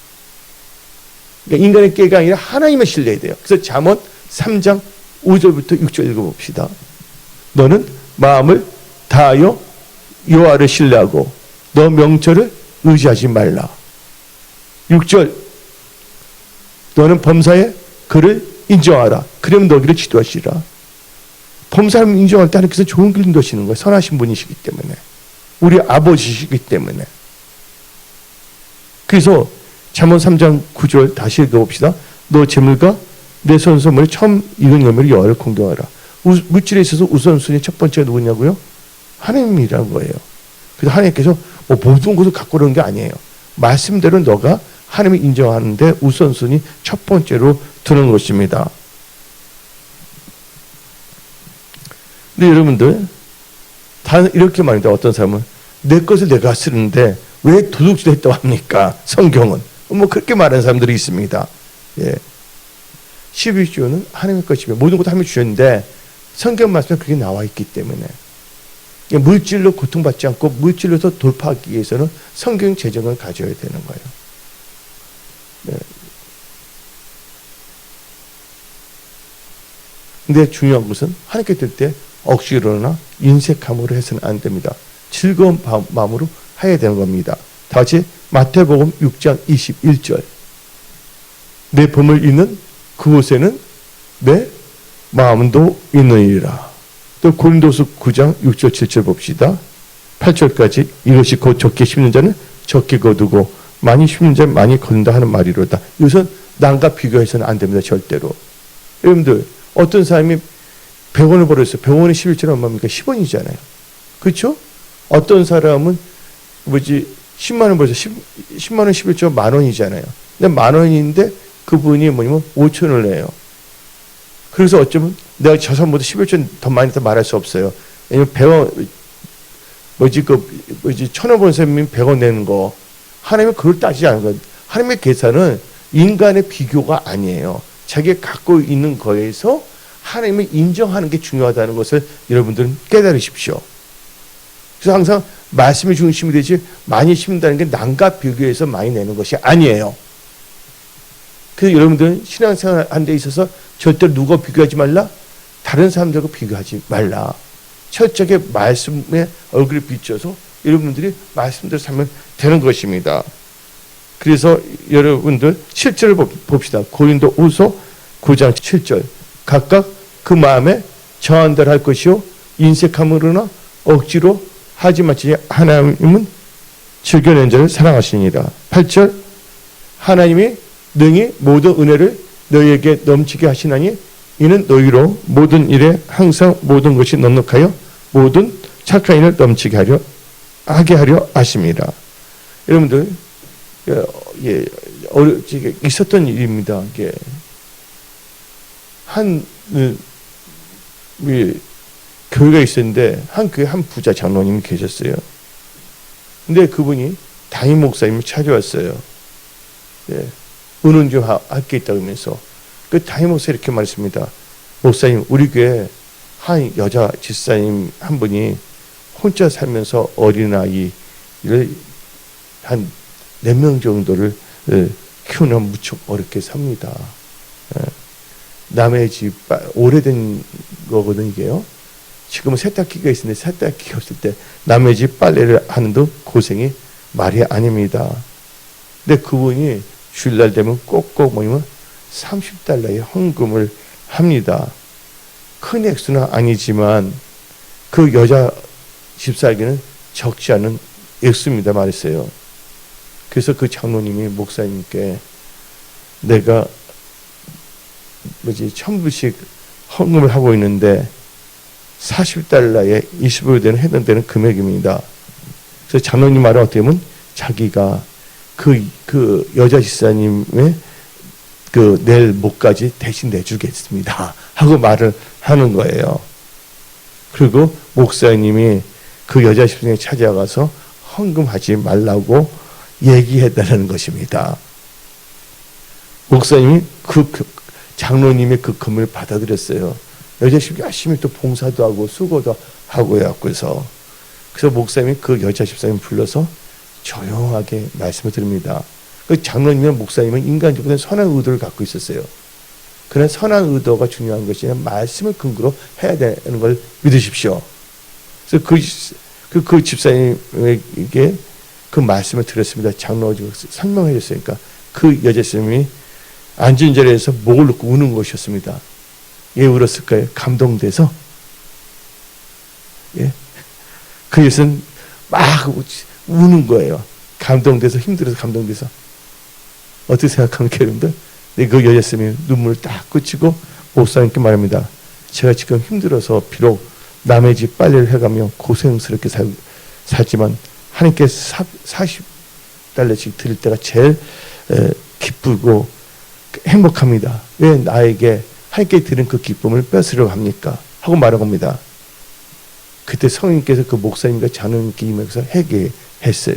A: 그러니까 인간의 깨가 아니라 하나님을 신뢰해야 돼요. 그래서 잠언 3장 5절부터 6절 읽어봅시다. 너는 마음을 다하여 여호와를 신뢰하고 너 명철을 의지하지 말라. 6절 너는 범사에 그를 인정하라. 그러면 너희를 지도하시라. 범사를 인정할 때 하나님께서 좋은 길 인도하시는 거예요. 선하신 분이시기 때문에. 우리 아버지시기 때문에. 그래서 잠언 3장 9절 다시 읽어봅시다. 너 재물과 내 선소문을 처음 익은 열매를 여호와를 공경하라. 물질에 있어서 우선순위 첫 번째가 누구냐고요? 하나님이라는 거예요. 그래서 하나님께서 뭐 모든 것을 갖고 오는 게 아니에요. 말씀대로 너가 하나님을 인정하는데 우선순위 첫 번째로 두는 것입니다. 근데 여러분들 다 이렇게 말합니다. 어떤 사람은 내 것을 내가 쓰는데 왜 도둑질 했다고 합니까? 성경은 뭐 그렇게 말하는 사람들이 있습니다. 예. 12조는 하나님의 것이며 모든 것도 하나님이 주셨는데 성경 말씀에 그게 나와 있기 때문에 물질로 고통받지 않고 물질로서 돌파하기 위해서는 성경 재정을 가져야 되는 거예요. 네. 근데 중요한 것은 하나님께 들 때 억지로나 인색함으로 해서는 안 됩니다. 즐거운 마음으로 해야 되는 겁니다. 다시 마태복음 6장 21절 내 범을 잇는 그곳에는 내 마음도 있느니라. 또 고린도서 9장 6절 7절 봅시다. 8절까지 이것이 곧 적게 심는 자는 적게 거두고 많이 심는 자는 많이 거둔다 하는 말이로다. 이것은 남과 비교해서는 안 됩니다. 절대로. 여러분들 어떤 사람이 100원을 벌었어요. 100원의 11조는 얼마입니까? 10원이잖아요. 그렇죠? 어떤 사람은 10만 원 벌어서 10만 원 11조 만 원이잖아요. 근데 만 원인데 그분이 뭐냐면 5천을 내요. 그래서 어쩌면 내가 저 사람보다 11조 더 많이 더 말할 수 없어요. 왜냐면 100원 1,000원 번 사람이 100원 내는 거 하나님은 그걸 따지지 않은 거예요. 하나님의 계산은 인간의 비교가 아니에요. 자기가 갖고 있는 거에서 하나님을 인정하는 게 중요하다는 것을 여러분들은 깨달으십시오. 그래서 항상 말씀이 중심이 되지 많이 심는다는 게 남과 비교해서 많이 내는 것이 아니에요. 그래서 여러분들은 신앙생활 하는 데 있어서 절대로 누가 비교하지 말라. 다른 사람들과 비교하지 말라. 철저하게 말씀에 얼굴을 비춰서 여러분들이 말씀대로 살면 되는 것입니다. 그래서 여러분들 7절을 봅시다. 고린도후서 9장 7절. 각각 그 마음에 정한 대로 할 것이요 인색함으로나 억지로 하지 마시니 하나님은 즐겨낸 자를 사랑하시니라. 8절. 하나님이 능히 모든 은혜를 너희에게 넘치게 하시나니 이는 너희로 모든 일에 항상 모든 것이 넉넉하여 모든 착한 일을 넘치게 하게 하려 하십니다. 여러분들 있었던 일입니다. 이게 한 교회가 있었는데 한 교회 한 부자 장로님이 계셨어요. 근데 그분이 담임 목사님을 찾아왔어요. 은은 좀 할 게 있다 그러면서 그 담임 목사 이렇게 말했습니다. 목사님, 우리 교회 한 여자 집사님 한 분이 혼자 살면서 어린아이를 한 4명 정도를 키우는 무척 어렵게 삽니다. 남의 집, 오래된 거거든, 이게요. 지금은 세탁기가 있는데 세탁기가 없을 때 남의 집 빨래를 하는도 고생이 말이 아닙니다. 근데 그분이 주일날 되면 꼭꼭 모이면 30달러의 헌금을 합니다. 큰 액수는 아니지만 그 여자 집사에게는 적지 않은 액수입니다. 말했어요. 그래서 그 장로님이 목사님께 내가 1,000불씩 헌금을 하고 있는데 40달러에 20불 되는 해당되는 금액입니다. 그래서 장로님 말은 어떻게 보면 자기가 그 여자 집사님의 내일 목까지 대신 내주겠습니다. 하고 말을 하는 거예요. 그리고 목사님이 그 여자 집사님에 찾아가서 헌금하지 말라고 얘기해달라는 것입니다. 목사님이 장로님의 그 금을 받아들였어요. 여자 집사님이 열심히 또 봉사도 하고 수고도 하고 해갖고서 그래서 목사님이 그 여자 집사님 불러서 조용하게 말씀을 드립니다. 그 장로님이나 목사님은 인간적으로 선한 의도를 갖고 있었어요. 그런 선한 의도가 중요한 것이 아니라 말씀을 근거로 해야 되는 걸 믿으십시오. 그래서 그 집사님에게 그 말씀을 드렸습니다. 장로가 설명해 줬으니까 그 여자님이 앉은 자리에서 목을 놓고 우는 것이었습니다. 왜 울었을까요? 감동돼서. 그 여자는 막 우는 거예요. 감동돼서, 힘들어서 감동돼서. 어떻게 생각합니까, 여러분들? 그 여자쌤이 눈물을 딱 그치고 목사님께 말합니다. 제가 지금 힘들어서 비록 남의 집 빨래를 해가며 고생스럽게 살지만 하나님께 40달러씩 드릴 때가 제일 기쁘고 행복합니다. 왜 나에게 하나님께 드린 그 기쁨을 뺏으려고 합니까? 하고 말하고 합니다. 그때 성령님께서 그 목사님과 장로님께 임해서 회개했어요.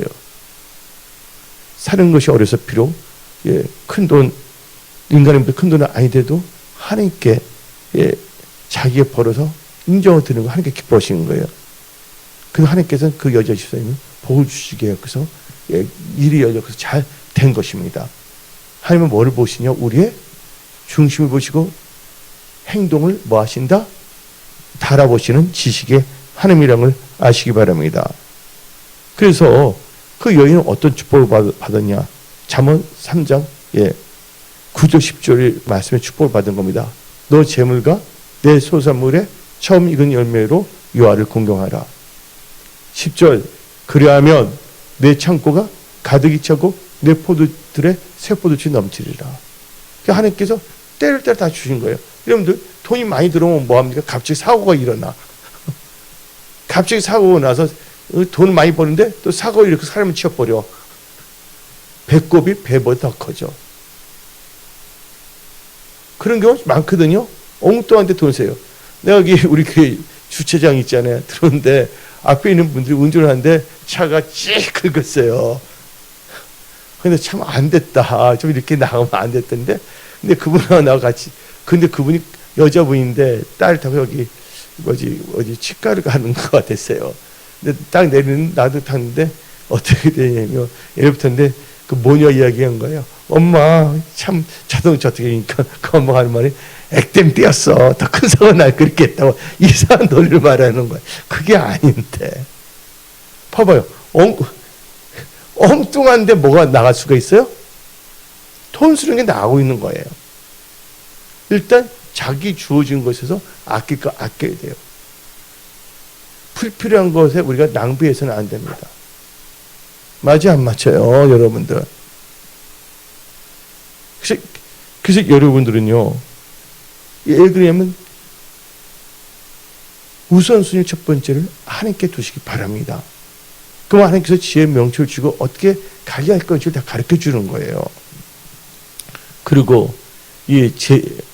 A: 사는 것이 어려서 비록 큰 돈, 인간의 큰 돈은 아니더라도 하나님께 자기가 벌어서 인정을 드리는 거 하나님께 기뻐하시는 거예요. 그 하나님께서는 그 여자 집사님을 복을 주시게 해서 일이 열려서 잘 된 것입니다. 하나님은 뭐를 보시냐? 우리의 중심을 보시고 행동을 뭐 하신다? 달아보시는 지식의 하나님이라는 걸 아시기 바랍니다. 그래서 그 여인은 어떤 축복을 받았냐? 잠언 3장 9절 10절의 말씀에 축복을 받은 겁니다. 너 재물과 내 소산물에 처음 익은 열매로 여호와를 공경하라. 10절 그리하면 내 창고가 가득히 차고 내 포도들의 새 포도주 넘치리라. 하나님께서 때를 따라 다 주신 거예요. 여러분들 돈이 많이 들어오면 뭐합니까? 갑자기 사고가 일어나. 갑자기 사고가 나서 돈 많이 버는데 또 사고가 이렇게 사람을 치워버려. 배꼽이 배보다 더 커져. 그런 경우 많거든요. 엉뚱한 데 돈 세요. 내가 여기 우리 교회 주차장 있잖아요. 들어오는데 앞에 있는 분들이 운전을 하는데 차가 찌 긁었어요. 근데 참 안 됐다. 좀 이렇게 나가면 안 됐던데. 근데 그분하고 나와 같이. 근데 그분이 여자분인데 딸 타고 여기 어디 치과를 가는 것 같았어요. 근데 딱 내리는 나도 탔는데 어떻게 되냐면 예부터인데 그 모녀 이야기한 거예요. 엄마 참 자동차 어떻게 하니까 그 엄마가 하는 말이 액땜 띄었어. 더 큰 사고 날 그렇게 했다고 이상한 논리를 말하는 거예요. 그게 아닌데. 봐봐요. 엉뚱한데 뭐가 나갈 수가 있어요? 돈 쓰는 게 나가고 있는 거예요. 일단 자기 주어진 것에서 아낄 거 아껴야 돼요. 불필요한 것에 우리가 낭비해서는 안 됩니다. 맞지 안 맞춰요, 여러분들. 그래서 여러분들은요, 예를 들면 우선순위 첫 번째를 하나님께 두시기 바랍니다. 그럼 하나님께서 지혜의 명초를 주고 어떻게 관리할 건지를 다 가르쳐 주는 거예요. 그리고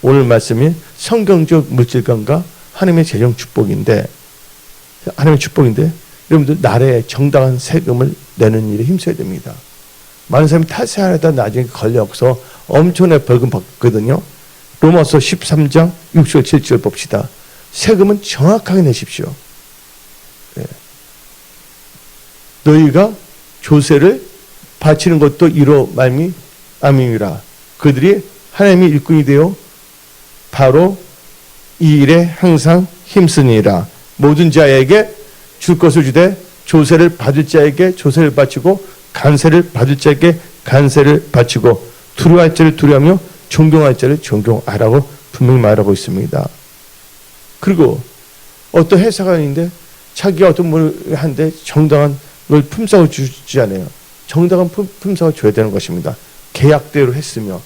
A: 오늘 말씀이 성경적 물질관과 하나님의 재정 축복인데, 여러분들 나라에 정당한 세금을 내는 일에 힘써야 됩니다. 많은 사람이 탈세하다 나중에 걸려서 엄청나게 벌금 받거든요. 로마서 13장 6절 7절 봅시다. 세금은 정확하게 내십시오. 네. 너희가 조세를 바치는 것도 이로 말미암이라. 그들이 하나님의 일꾼이 되어 바로 이 일에 항상 힘쓰니라. 모든 자에게 줄 것을 주되 조세를 받을 자에게 조세를 바치고 간세를 받을 자에게 간세를 바치고 두려워할 자를 두려워하며 존경할 자를 존경하라고 분명히 말하고 있습니다. 그리고 어떤 회사가 있는데 자기가 어떤 뭘 하는데 정당한 걸 품삯을 주지 않아요. 정당한 품삯을 줘야 되는 것입니다. 계약대로 했으며.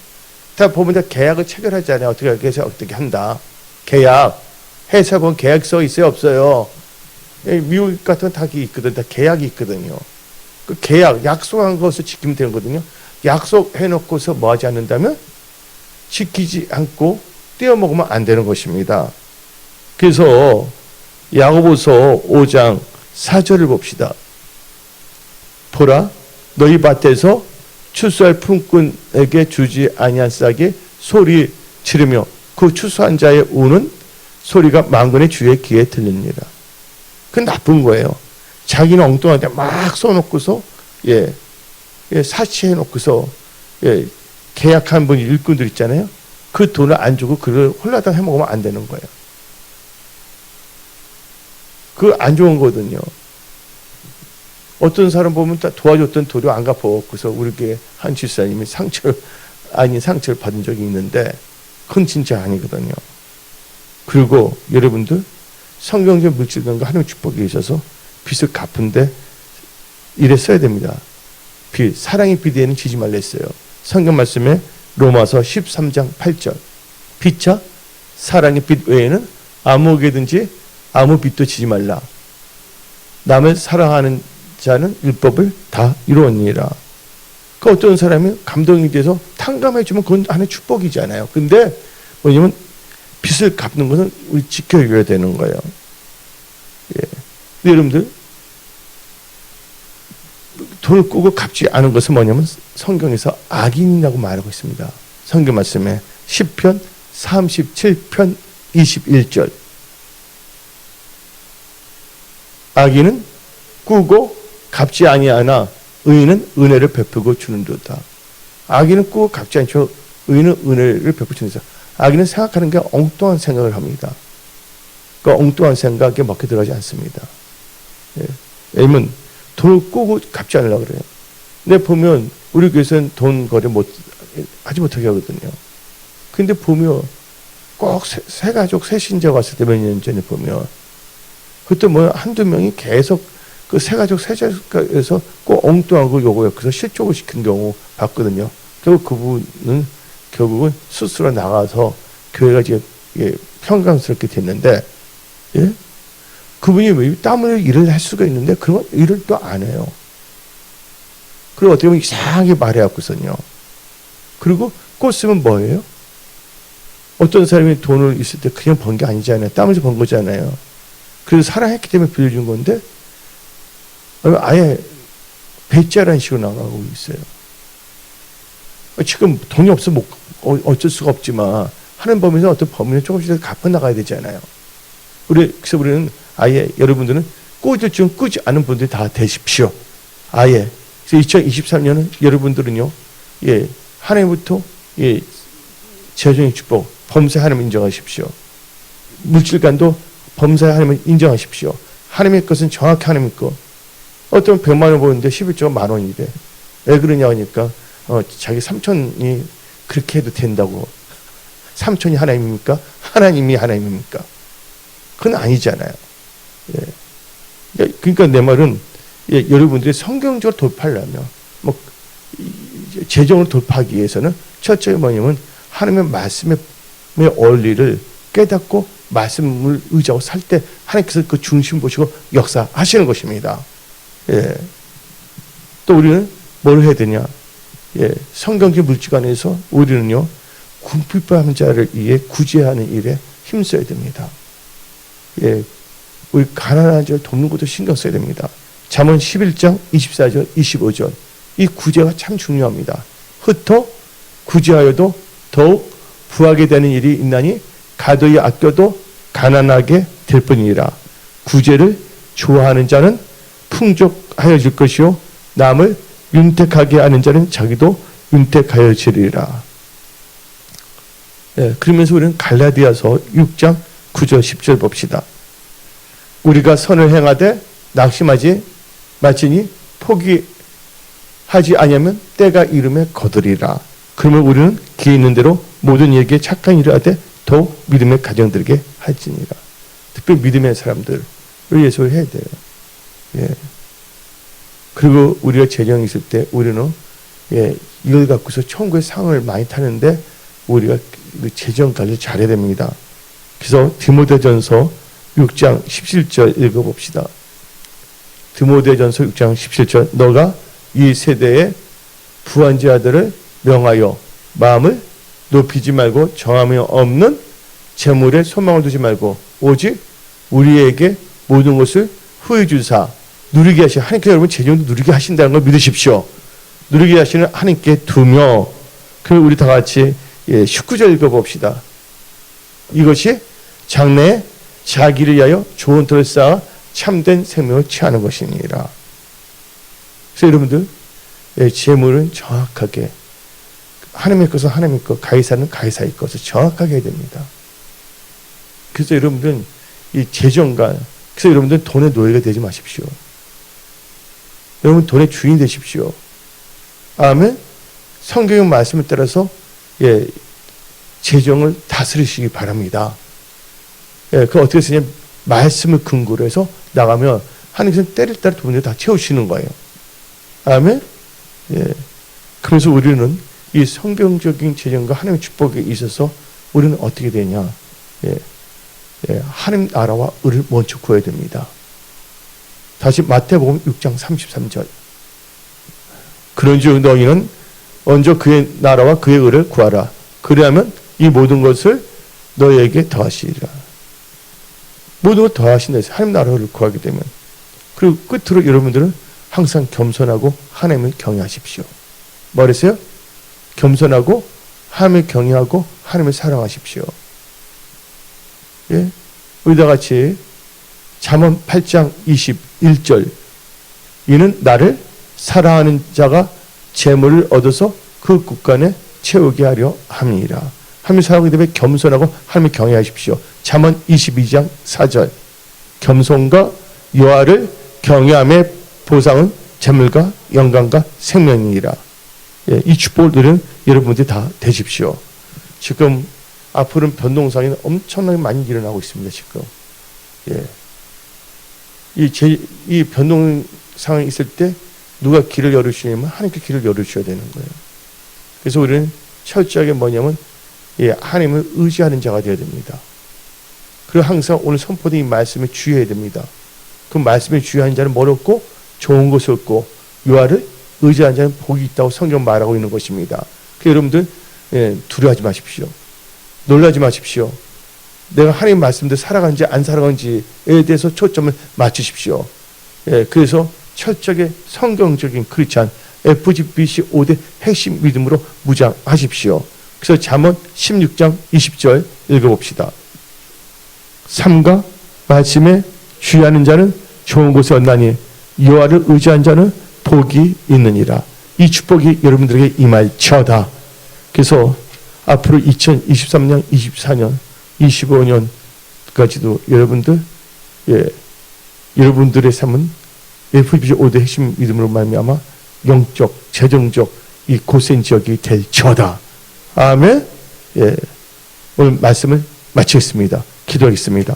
A: 다 보면 다 계약을 체결하지 않아요. 어떻게 한다. 계약. 회사 보면 계약서 있어요, 없어요? 미국 같은 건 다 있거든. 다 계약이 있거든요. 그 계약, 약속한 것을 지키면 되는 거거든요. 약속해놓고서 뭐 하지 않는다면 지키지 않고 떼어먹으면 안 되는 것입니다. 그래서 야고보서 5장 4절을 봅시다. 보라, 너희 밭에서 추수할 품꾼에게 주지 아니한 싹에 소리 지르며 그 추수한 자의 우는 소리가 만군의 주의 귀에 들립니다. 그건 나쁜 거예요. 자기는 엉뚱한데 막 써놓고서 사치해놓고서 계약한 분 일꾼들 있잖아요. 그 돈을 안 주고 그걸 홀라당 해먹으면 안 되는 거예요. 그거 안 좋은 거거든요. 어떤 사람 보면 도와줬던 도료 안 갚아. 그래서 우리 교회 한 집사님이 상처를 받은 적이 있는데 그건 진짜 아니거든요. 그리고 여러분들 성경적 물질관과 하나님의 축복이 있어서 빚을 갚은데 일에 써야 됩니다. 사랑의 빚에는 지지 말라 했어요. 성경 말씀에 로마서 13장 8절. 빚자 사랑의 빚 외에는 아무에게든지 아무 빚도 지지 말라. 남을 사랑하는 자는 율법을 다 이루었니라. 그 어떤 사람이 감동이 돼서 탕감해주면 그건 하나의 축복이잖아요. 근데 뭐냐면 빚을 갚는 것은 우리 지켜줘야 되는 거예요. 근데 여러분들 돈을 꾸고 갚지 않은 것은 뭐냐면 성경에서 악인이라고 말하고 있습니다. 성경 말씀에 시편 37편 21절. 악인은 꾸고 갚지 아니하나 의인은 은혜를 베푸고 주는도다. 악인은 꾸고 갚지 않죠. 의인은 은혜를 베푸고 주는도다. 악인은 생각하는 게 엉뚱한 생각을 합니다. 그 엉뚱한 생각에 먹혀 들어가지 않습니다. 왜냐면 돈을 꾸고 갚지 않으려고 그래요. 근데 보면 우리 교회에서는 돈 거래 하지 못하게 하거든요. 근데 보면 꼭 새 가족 새 신자 왔을 때 몇 년 전에 보면 그때 뭐 한두 명이 계속 그 새 가족 새 자식에서 꼭 엉뚱하고 요거에 그래서 실족을 시킨 경우 봤거든요. 결국 그분은 결국은 스스로 나가서 교회가 지금 평강스럽게 됐는데, 예? 그분이 왜 땀 흘려 일을 할 수가 있는데 그런 일을 또 안 해요. 그리고 어떻게 보면 이상하게 말해갖고서는요. 그리고 꽂으면 뭐예요? 어떤 사람이 돈을 있을 때 그냥 번 게 아니잖아요. 땀을 번 거잖아요. 그래서 사랑했기 때문에 빌려준 건데 아예 배째라는 식으로 나가고 있어요. 지금 돈이 없으면 어쩔 수가 없지만 하는 범위에서 어떤 범위는 조금씩 갚아 나가야 되잖아요. 그래서 우리는 아예 여러분들은 꽂을 줄 꽂지 않은 분들이 다 되십시오. 아예. 그래서 2023년은 여러분들은요, 예, 하나님부터 예, 재정의 축복, 범사의 하나님을 인정하십시오. 물질관도 범사의 하나님을 인정하십시오. 하나님의 것은 정확히 하나님의 것. 어떤 100만 원 버는데 11조가 10,000원이 돼. 왜 그러냐 하니까 자기 삼촌이 그렇게 해도 된다고. 삼촌이 하나님입니까? 하나님이 하나님입니까? 그건 아니잖아요. 예. 그러니까 내 말은 예, 여러분들이 성경적으로 돌파하려면 뭐 재정으로 돌파하기 위해서는 첫째 뭐냐면 하나님의 말씀의 원리를 깨닫고 말씀을 의지하고 살 때 하나님께서 그 중심 보시고 역사하시는 것입니다. 예. 또 우리는 뭘 해야 되냐? 예. 성경적 물질관에서 우리는요 궁핍한 자를 위해 구제하는 일에 힘써야 됩니다. 예. 우리 가난한 자를 돕는 것도 신경 써야 됩니다. 잠언 11장 24절 25절 이 구제가 참 중요합니다. 흩어 구제하여도 더욱 부하게 되는 일이 있나니 가도히 아껴도 가난하게 될 뿐이라. 구제를 좋아하는 자는 풍족하여질 것이요 남을 윤택하게 하는 자는 자기도 윤택하여지리라. 예, 그러면서 우리는 갈라디아서 6장 9절 10절 봅시다. 우리가 선을 행하되 낙심하지 마치니 포기하지 아니하면 때가 이름에 거두리라. 그러면 우리는 기회 있는 대로 모든 이에게 착한 일을 하되 더욱 믿음의 가정들에게 할지니라. 특별히 믿음의 사람들을 위해서 해야 돼요. 예. 그리고 우리가 재정이 있을 때 우리는 예, 이걸 갖고서 천국의 상을 많이 타는데 우리가 그 재정 관리 잘해야 됩니다. 그래서 디모데전서 6장 17절 읽어봅시다. 디모데전서 6장 17절 너가 이 세대의 부한 자들을 명하여 마음을 높이지 말고 정함이 없는 재물에 소망을 두지 말고 오직 우리에게 모든 것을 후해 주사 누리게 하시 하나님께 여러분 재정도 누리게 하신다는 걸 믿으십시오. 누리게 하시는 하나님께 두며 그럼 우리 다 같이 19절 읽어봅시다. 이것이 장래에 자기를 위하여 좋은 터를 쌓아 참된 생명을 취하는 것이니라. 그래서 여러분들 재물은 정확하게 하나님의 것은 하나님의 것, 가이사는 가이사의 것을 정확하게 해야 됩니다. 그래서 여러분들은 이 재정과 그래서 여러분들은 돈의 노예가 되지 마십시오. 여러분 돈의 주인 되십시오. 아멘. 성경의 말씀을 따라서 재정을 다스리시기 바랍니다. 그 어떻게 쓰냐? 말씀을 근거로 해서 나가면 하나님께서 때를 따라 돈을 다 채우시는 거예요. 아멘. 그래서 우리는 이 성경적인 재정과 하나님의 축복에 있어서 우리는 어떻게 되냐? 하나님 나라와 의를 먼저 구해야 됩니다. 다시 마태복음 6장 33절. 그런즉 너희는 먼저 그의 나라와 그의 의를 구하라. 그리하면 이 모든 것을 너희에게 더하시리라. 모든 걸 더하신다 해서 하나님 나라를 구하게 되면 그리고 끝으로 여러분들은 항상 겸손하고 하나님을 경외하십시오. 뭐랬어요? 겸손하고 하나님을 경외하고 하나님을 사랑하십시오. 예? 우리 다 같이 잠언 8장 21절 이는 나를 사랑하는 자가 재물을 얻어서 그 국간에 채우게 하려 함이라. 하나님을 사랑하기 때문에 겸손하고 하나님을 경외하십시오. 잠언 22장 4절 겸손과 여호와를 경외함의 보상은 재물과 영광과 생명이니라. 이 축복을 누리는 여러분들이 다 되십시오. 지금 앞으로는 변동상이 엄청나게 많이 일어나고 있습니다, 지금. 예. 이 변동 상황이 있을 때 누가 길을 열어주시냐면 하나님께 길을 열어주셔야 되는 거예요. 그래서 우리는 철저하게 뭐냐면 하나님을 의지하는 자가 되어야 됩니다. 그리고 항상 오늘 선포된 이 말씀에 주의해야 됩니다. 그 말씀에 주의하는 자는 뭘 얻고? 좋은 것을 얻고 여호와를 의지하는 자는 복이 있다고 성경 말하고 있는 것입니다. 그래서 여러분들 두려워하지 마십시오. 놀라지 마십시오. 내가 하나님 말씀대로 살아간지 안 살아간지에 대해서 초점을 맞추십시오. 그래서 철저하게 성경적인 크리스찬 FGBC 5대 핵심 믿음으로 무장하십시오. 그래서 잠언 16장 20절 읽어봅시다. 삼가 말씀에 주의하는 자는 좋은 곳에 얻나니 여호와를 의지한 자는 복이 있느니라. 이 축복이 여러분들에게 임할지어다. 그래서 앞으로 2023년, 24년, 25년까지도 여러분들, 여러분들의 삶은 FGBC 5대 핵심 믿음으로 말미암아 영적, 재정적 이 고센 지역이 될지어다. 아멘. 오늘 말씀을 마치겠습니다. 기도하겠습니다.